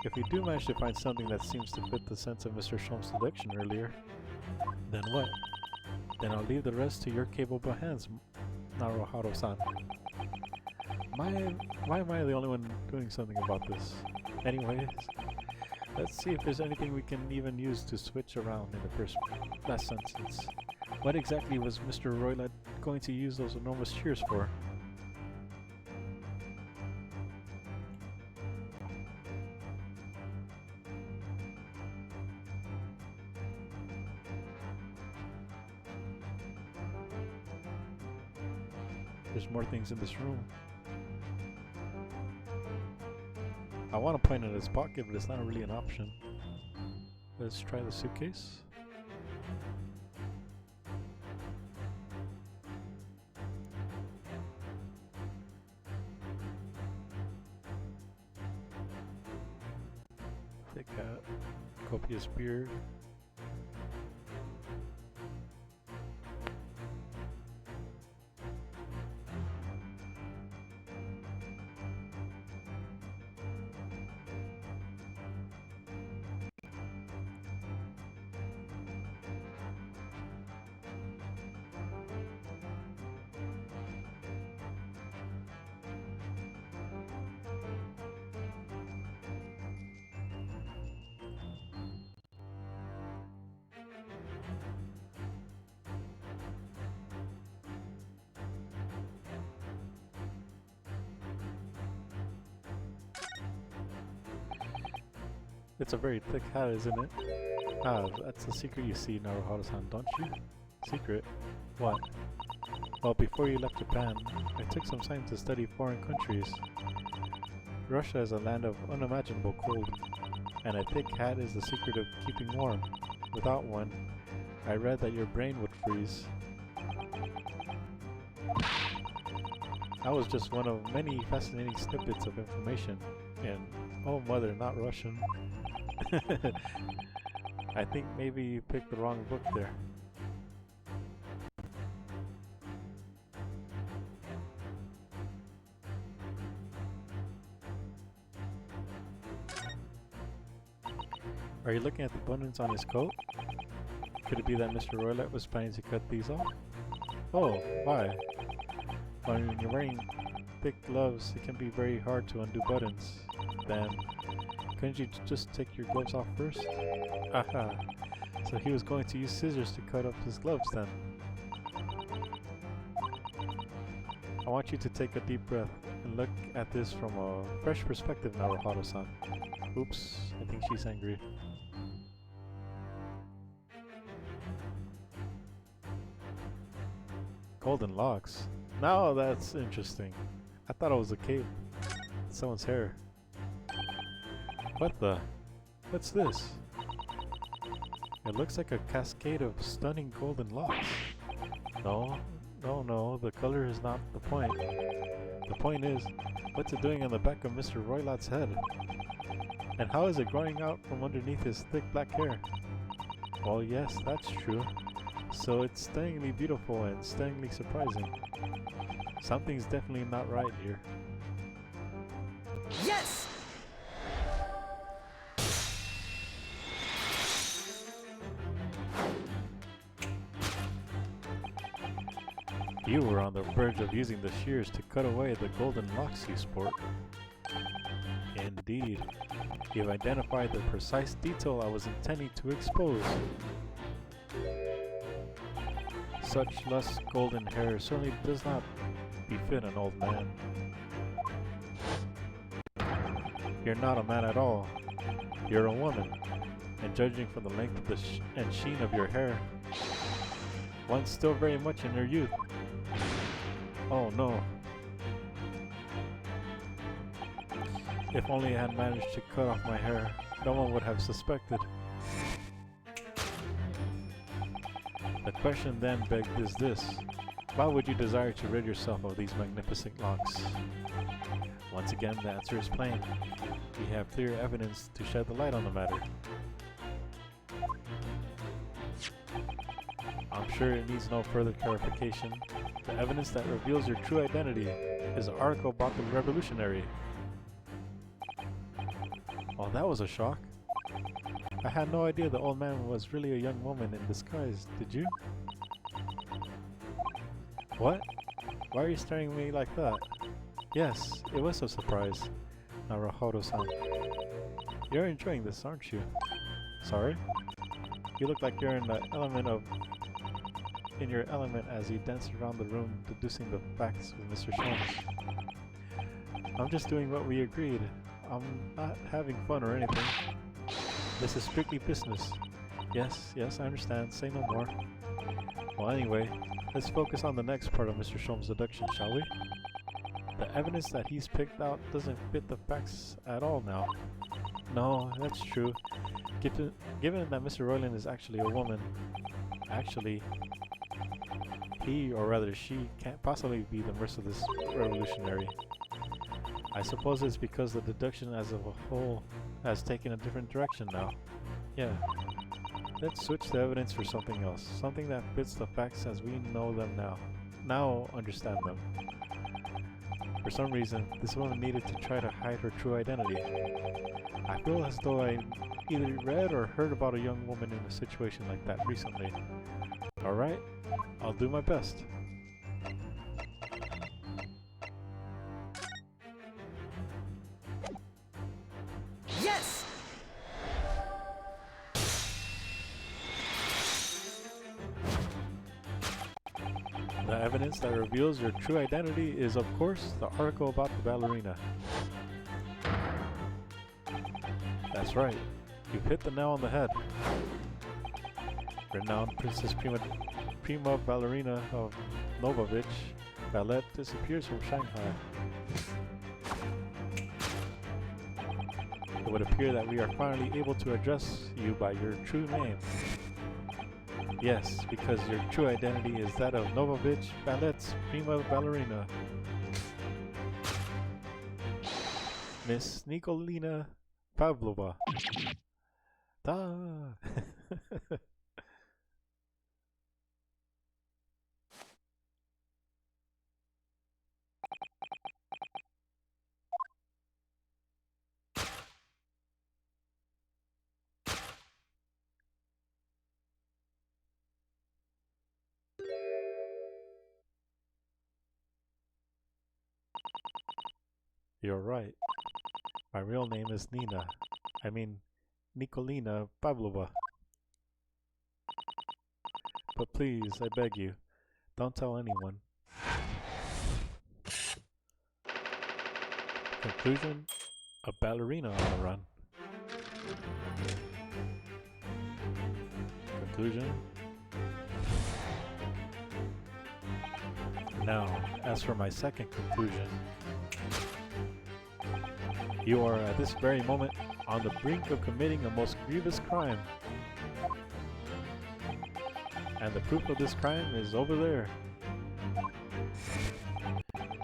If we do manage to find something that seems to fit the sense of Mr. Sholmes' deduction earlier, then what? Then I'll leave the rest to your capable hands, Naruhado-san. Why am I the only one doing something about this? Anyways, let's see if there's anything we can even use to switch around in the last sentence. What exactly was Mr. Roylott going to use those enormous shears for? There's more things in this room. I want to point at his pocket, but it's not really an option. Let's try the suitcase. Thick hat, copious beard. It's a very thick hat, isn't it? Ah, that's the secret you see, Naruhado-san, don't you? Secret? What? Well, before you left Japan, I took some time to study foreign countries. Russia is a land of unimaginable cold, and a thick hat is the secret of keeping warm. Without one, I read that your brain would freeze. That was just one of many fascinating snippets of information, and oh mother, not Russian. I think maybe you picked the wrong book there. Are you looking at the buttons on his coat? Could it be that Mr. Roylott was planning to cut these off? Oh, why? When you're wearing thick gloves, it can be very hard to undo buttons. Then, couldn't you just take your gloves off first? Aha! So he was going to use scissors to cut off his gloves then. I want you to take a deep breath and look at this from a fresh perspective, Naruhado-san. Oops, I think she's angry. Golden locks. Now that's interesting. I thought it was a cape. Someone's hair. What the? What's this? It looks like a cascade of stunning golden locks. No, the color is not the point. The point is, what's it doing on the back of Mr. Roylott's head? And how is it growing out from underneath his thick black hair? Well, yes, that's true. So it's stunningly beautiful and stunningly surprising. Something's definitely not right here. You were on the verge of using the shears to cut away the golden locks you sport. Indeed. You've identified the precise detail I was intending to expose. Such lush golden hair certainly does not befit an old man. You're not a man at all. You're a woman. And judging from the length of the and sheen of your hair, one's still very much in their youth. Oh no. If only I had managed to cut off my hair, no one would have suspected. The question then begged is this: why would you desire to rid yourself of these magnificent locks? Once again, the answer is plain. We have clear evidence to shed the light on the matter. I'm sure it needs no further clarification. The evidence that reveals your true identity is an article about the revolutionary. Oh, that was a shock. I had no idea the old man was really a young woman in disguise, did you? What? Why are you staring at me like that? Yes, it was a surprise. Naruhodo-san. You're enjoying this, aren't you? Sorry? You look like you're in your element as you dance around the room deducing the facts with Mr. Sholmes. I'm just doing what we agreed. I'm not having fun or anything. This is strictly business. Yes, I understand. Say no more. Well, anyway, let's focus on the next part of Mr. Sholmes' deduction, shall we? The evidence that he's picked out doesn't fit the facts at all now. No, that's true. Given that Mr. Royland is actually a woman, actually, he, or rather she, can't possibly be the merciless revolutionary. I suppose it's because the deduction as of a whole has taken a different direction now. Yeah. Let's switch the evidence for something else. Something that fits the facts as we know them now. Now understand them. For some reason, this woman needed to try to hide her true identity. I feel as though I either read or heard about a young woman in a situation like that recently. Alright, I'll do my best. Yes! The evidence that reveals your true identity is, of course, the article about the ballerina. That's right, you've hit the nail on the head. Renowned Princess Prima Ballerina of Novovich Ballet disappears from Shanghai. It would appear that we are finally able to address you by your true name. Yes, because your true identity is that of Novovich Ballet's Prima Ballerina, Miss Nikolina Pavlova. Da! You're right. My real name is Nikolina Pavlova. But please, I beg you, don't tell anyone. Conclusion: a ballerina on the run. Conclusion: now, as for my second conclusion, you are at this very moment on the brink of committing a most grievous crime. And the proof of this crime is over there.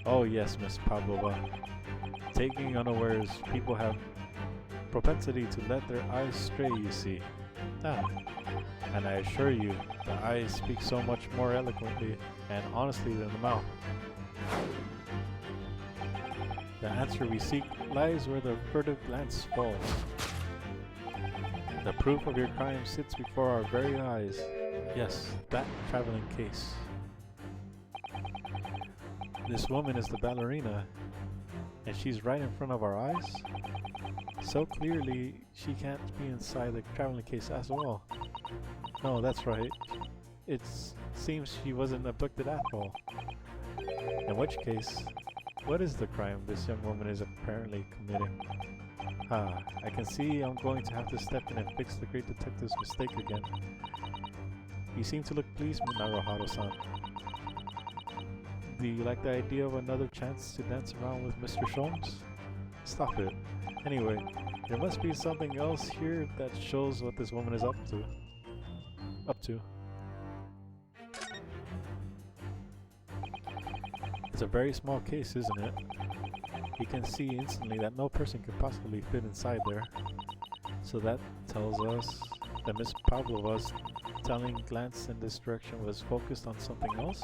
Oh yes, Miss Pavlova. Taking unawares, people have propensity to let their eyes stray, you see. And I assure you, the eyes speak so much more eloquently and honestly than the mouth. The answer we seek lies where the furtive glance falls. The proof of your crime sits before our very eyes. Yes, that traveling case. This woman is the ballerina, and she's right in front of our eyes. So clearly, she can't be inside the traveling case as well. No, that's right. It seems she wasn't abducted at all. In which case, what is the crime this young woman is apparently committing? Ah, I can see I'm going to have to step in and fix the great detective's mistake again. You seem to look pleased, Naruhado-san. Do you like the idea of another chance to dance around with Mr. Sholmes? Stop it. Anyway, there must be something else here that shows what this woman is up to. It's a very small case, isn't it? You can see instantly that no person could possibly fit inside there. So that tells us that Miss Pavlova's telling glance in this direction was focused on something else?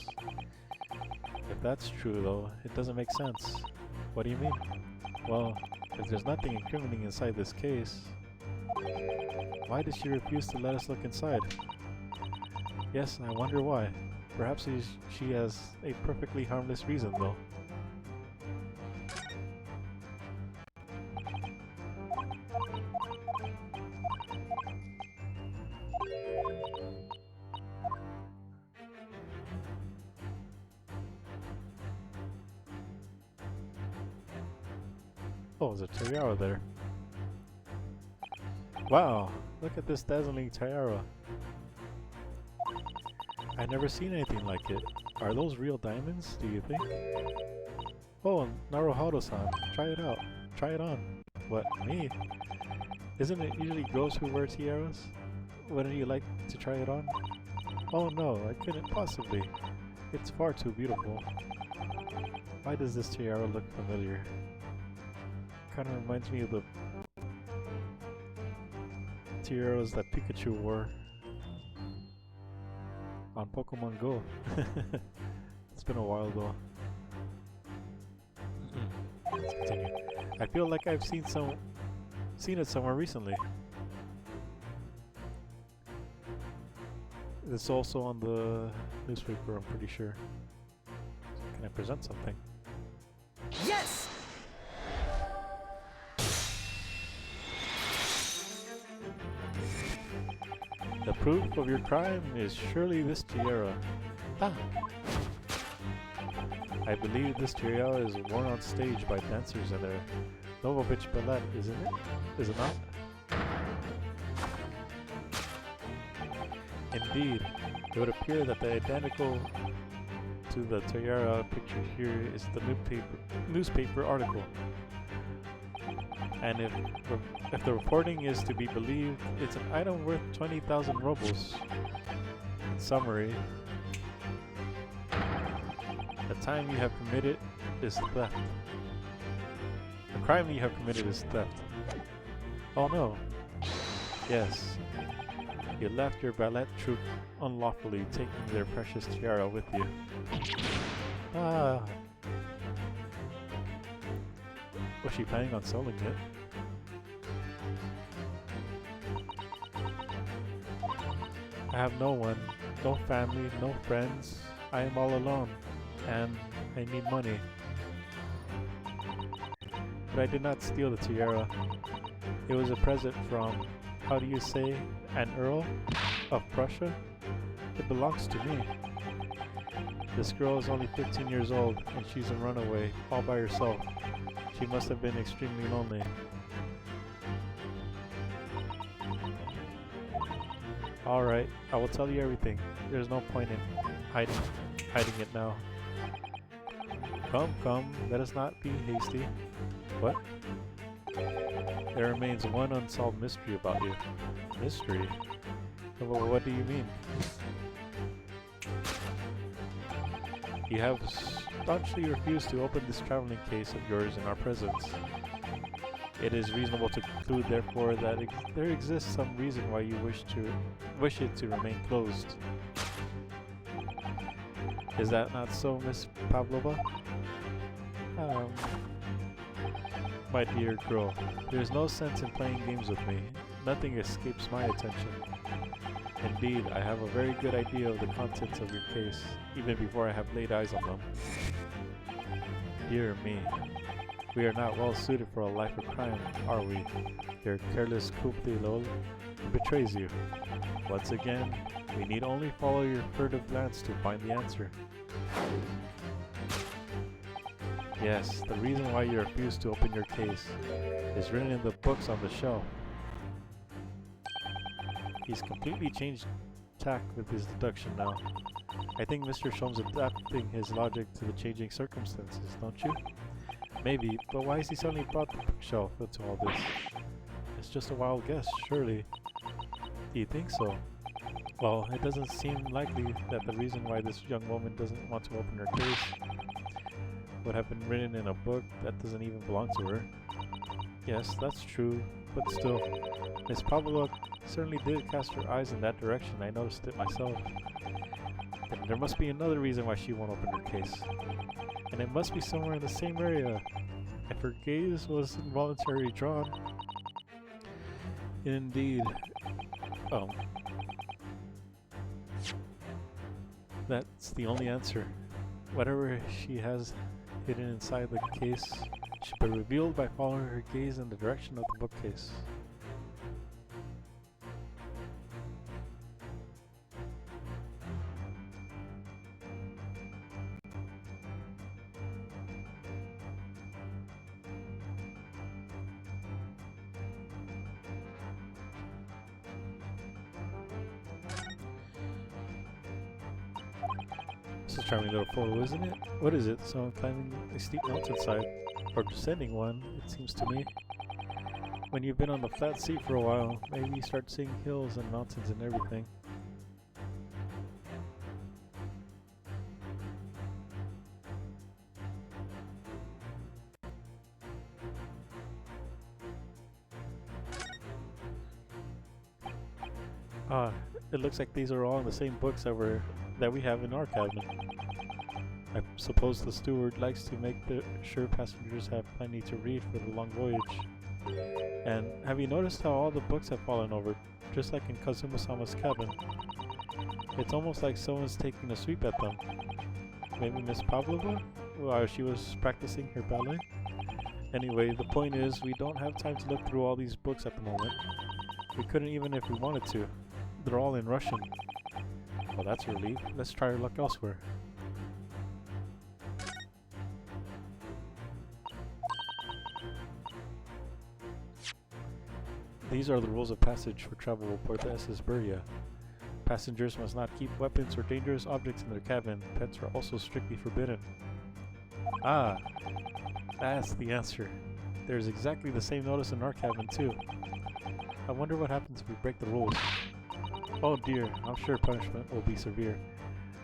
If that's true though, it doesn't make sense. What do you mean? Well, if there's nothing incriminating inside this case, why does she refuse to let us look inside? Yes, I wonder why. Perhaps she has a perfectly harmless reason though. Oh, there's a tiara there. Wow, look at this dazzling tiara. I've never seen anything like it. Are those real diamonds, do you think? Oh, Naruhado-san, try it out. Try it on. What, me? Isn't it usually girls who wear tiaras? Wouldn't you like to try it on? Oh no, I couldn't possibly. It's far too beautiful. Why does this tiara look familiar? Kind of reminds me of the tiaras that Pikachu wore on Pokemon Go. It's been a while though. Let's continue. I feel like I've seen it somewhere recently. It's also on the newspaper, I'm pretty sure. Can I present something? Yes! The proof of your crime is surely this tiara. Ah! I believe this tiara is worn on stage by dancers in their Novovich ballet, isn't it? Is it not? Indeed, it would appear that the identical to the tiara pictured here is the newspaper article. And if the reporting is to be believed, it's an item worth 20,000 rubles. In summary, the time you have committed is theft. The crime you have committed is theft. Oh no. Yes. You left your ballet troupe unlawfully, taking their precious tiara with you. Ah. Was she planning on selling it? I have no one, no family, no friends. I am all alone, and I need money. But I did not steal the tiara. It was a present from, how do you say, an Earl of Prussia? It belongs to me. This girl is only 15 years old, and she's a runaway, all by herself. She must have been extremely lonely. Alright, I will tell you everything. There's no point in hiding it now. Come, let us not be hasty. What? There remains one unsolved mystery about you. Mystery? What do you mean? You have staunchly refused to open this traveling case of yours in our presence. It is reasonable to conclude, therefore, that there exists some reason why you wish it to remain closed. Is that not so, Miss Pavlova? My dear girl, there's no sense in playing games with me. Nothing escapes my attention. Indeed, I have a very good idea of the contents of your case, even before I have laid eyes on them. Dear me. We are not well suited for a life of crime, are we? Your careless coupe de lol betrays you. Once again, we need only follow your furtive glance to find the answer. Yes, the reason why you refuse to open your case is written in the books on the shelf. He's completely changed tack with his deduction now. I think Mr. Sholmes adapting his logic to the changing circumstances, don't you? Maybe, but why has he suddenly brought the bookshelf into all this? It's just a wild guess, surely. Do you think so? Well, it doesn't seem likely that the reason why this young woman doesn't want to open her case would have been written in a book that doesn't even belong to her. Yes, that's true, but still, Miss Pavlova certainly did cast her eyes in that direction. I noticed it myself. Then there must be another reason why she won't open her case. And it must be somewhere in the same area. If her gaze was involuntarily drawn. Indeed. Oh. That's the only answer. Whatever she has hidden inside the case should be revealed by following her gaze in the direction of the bookcase. It's a charming little photo, isn't it? What is it? Someone climbing a steep mountainside? Or descending one, it seems to me. When you've been on the flat seat for a while, maybe you start seeing hills and mountains and everything. Ah, it looks like these are all in the same books that we have in our cabin. I suppose the steward likes to make sure passengers have plenty to read for the long voyage. And have you noticed how all the books have fallen over, just like in Kazuma-sama's cabin? It's almost like someone's taking a sweep at them. Maybe Miss Pavlova, while she was practicing her ballet? Anyway, the point is, we don't have time to look through all these books at the moment. We couldn't even if we wanted to. They're all in Russian. Well, that's a relief. Let's try our luck elsewhere. These are the rules of passage for travel aboard the SS Beria. Passengers must not keep weapons or dangerous objects in their cabin. Pets are also strictly forbidden. Ah, that's the answer. There's exactly the same notice in our cabin too. I wonder what happens if we break the rules. Oh dear, I'm sure punishment will be severe.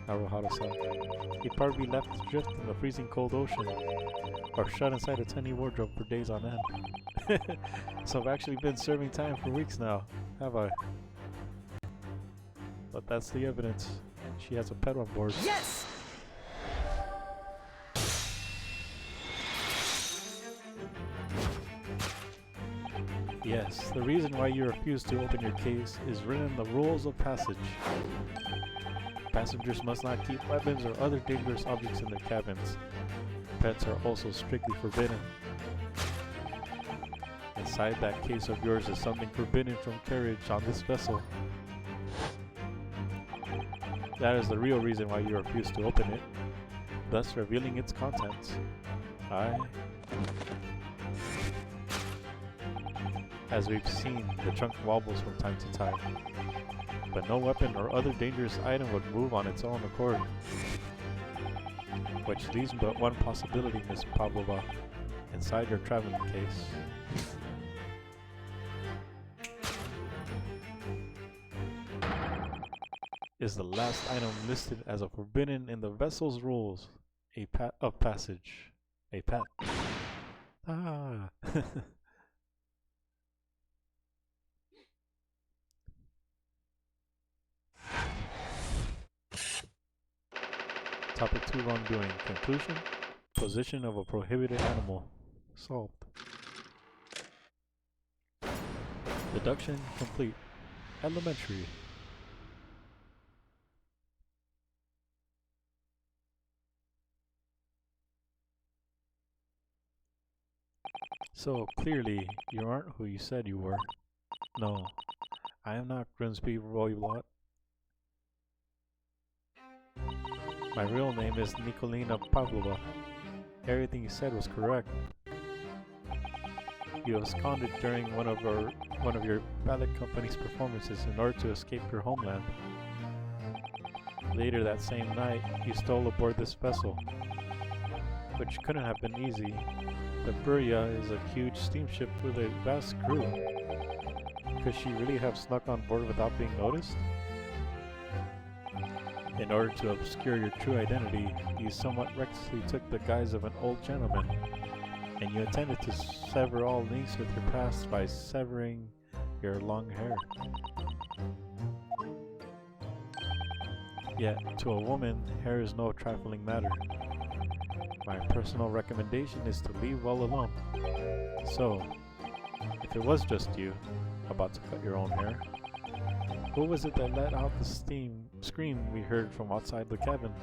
Naruhara-san. He'd probably be left adrift in the freezing cold ocean, or shut inside a tiny wardrobe for days on end. So I've actually been serving time for weeks now, have I? But that's the evidence. She has a pet on board. Yes! Yes, the reason why you refuse to open your case is written in the rules of passage. Passengers must not keep weapons or other dangerous objects in their cabins. Pets are also strictly forbidden. Inside that case of yours is something forbidden from carriage on this vessel. That is the real reason why you refuse to open it, thus revealing its contents. As we've seen, the trunk wobbles from time to time, but no weapon or other dangerous item would move on its own accord. Which leaves but one possibility, Miss Pavlova, inside your traveling case. Is the last item listed as a forbidden in the vessel's rules, a pat of passage. A pet. Ah. Topic 2 wrongdoing. Conclusion. Position of a prohibited animal. Solved. Deduction complete. Elementary. So clearly, you aren't who you said you were. No, I am not Grimsby Roylott. My real name is Nikolina Pavlova. Everything you said was correct. You absconded during one of your ballet company's performances in order to escape your homeland. Later that same night, you stole aboard this vessel, which couldn't have been easy. The Burya is a huge steamship with a vast crew. Could she really have snuck on board without being noticed? In order to obscure your true identity, you somewhat recklessly took the guise of an old gentleman, and you intended to sever all links with your past by severing your long hair. Yet, to a woman, hair is no trifling matter. My personal recommendation is to leave well alone. So, if it was just you, about to cut your own hair, who was it that let out the scream we heard from outside the cabin?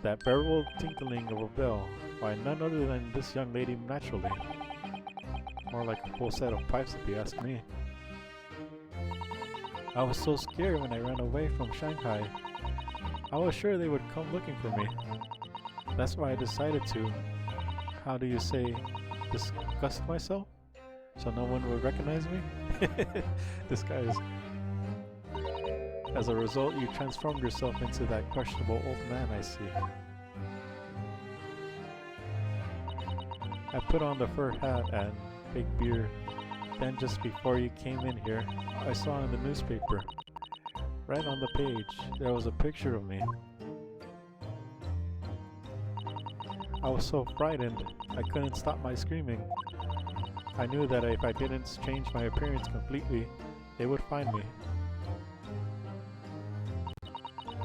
That barrel tinkling of a bell, by none other than this young lady naturally. More like a full set of pipes if you ask me. I was so scared when I ran away from Shanghai. I was sure they would come looking for me. That's why I decided to, how do you say, disgust myself? So no one would recognize me? Disguise. As a result, you transformed yourself into that questionable old man I see. I put on the fur hat and fake beard. Then just before you came in here, I saw in the newspaper, right on the page, there was a picture of me. I was so frightened, I couldn't stop my screaming. I knew that if I didn't change my appearance completely, they would find me.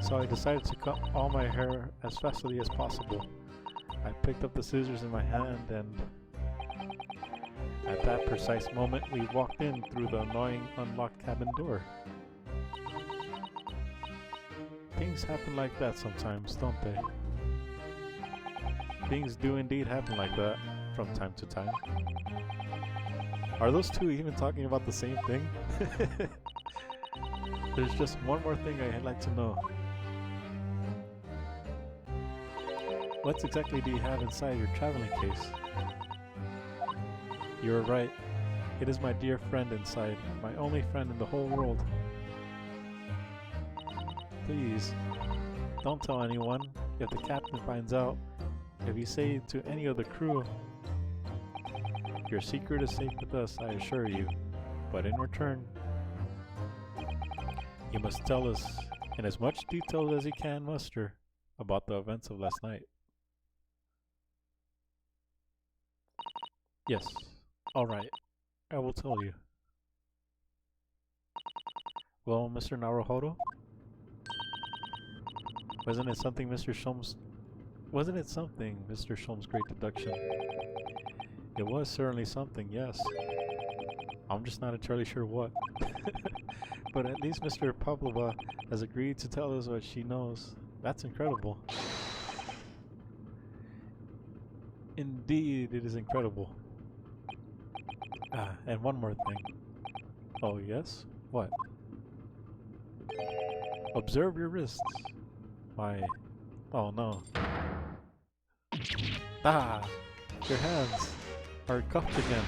So I decided to cut all my hair as fastly as possible. I picked up the scissors in my hand and at that precise moment we walked in through the annoying unlocked cabin door. Things happen like that sometimes, don't they? Things do indeed happen like that from time to time. Are those two even talking about the same thing? There's just one more thing I'd like to know. What exactly do you have inside your traveling case? You're right. It is my dear friend inside, my only friend in the whole world. Please, don't tell anyone. If the captain finds out, if you say to any of the crew, your secret is safe with us, I assure you. But in return, you must tell us in as much detail as you can muster about the events of last night. Yes, all right, I will tell you. Well, Mr. Naruhodo, wasn't it something Mr. Sholmes' great deduction? It was certainly something, yes. I'm just not entirely sure what. But at least Mr. Pavlova has agreed to tell us what she knows. That's incredible. Indeed, it is incredible. Ah, and one more thing. Oh, yes? What? Observe your wrists. Why? Oh no. Ah! Your hands are cuffed again.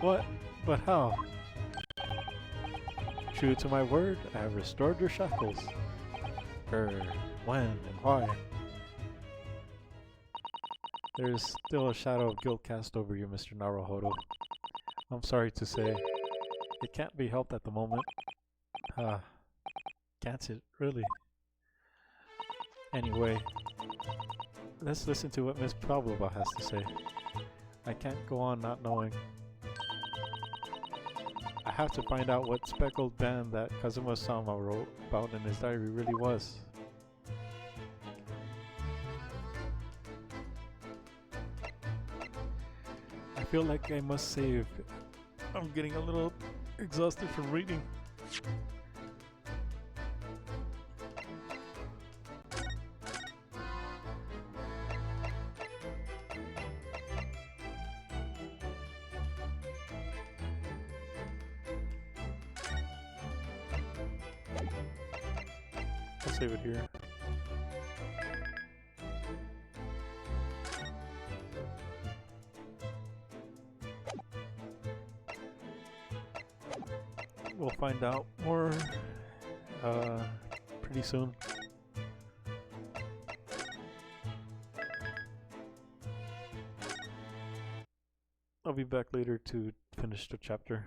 What? But how? True to my word, I have restored your shackles. When and why? There is still a shadow of guilt cast over you, Mr. Naruhodo. I'm sorry to say, it can't be helped at the moment. Can't it, really? Anyway, let's listen to what Miss Pavlova has to say. I can't go on not knowing. I have to find out what speckled band that Kazuma-sama wrote about in his diary really was. I feel like I must save. I'm getting a little exhausted from reading. save it here. We'll find out more pretty soon. I'll be back later to finish the chapter.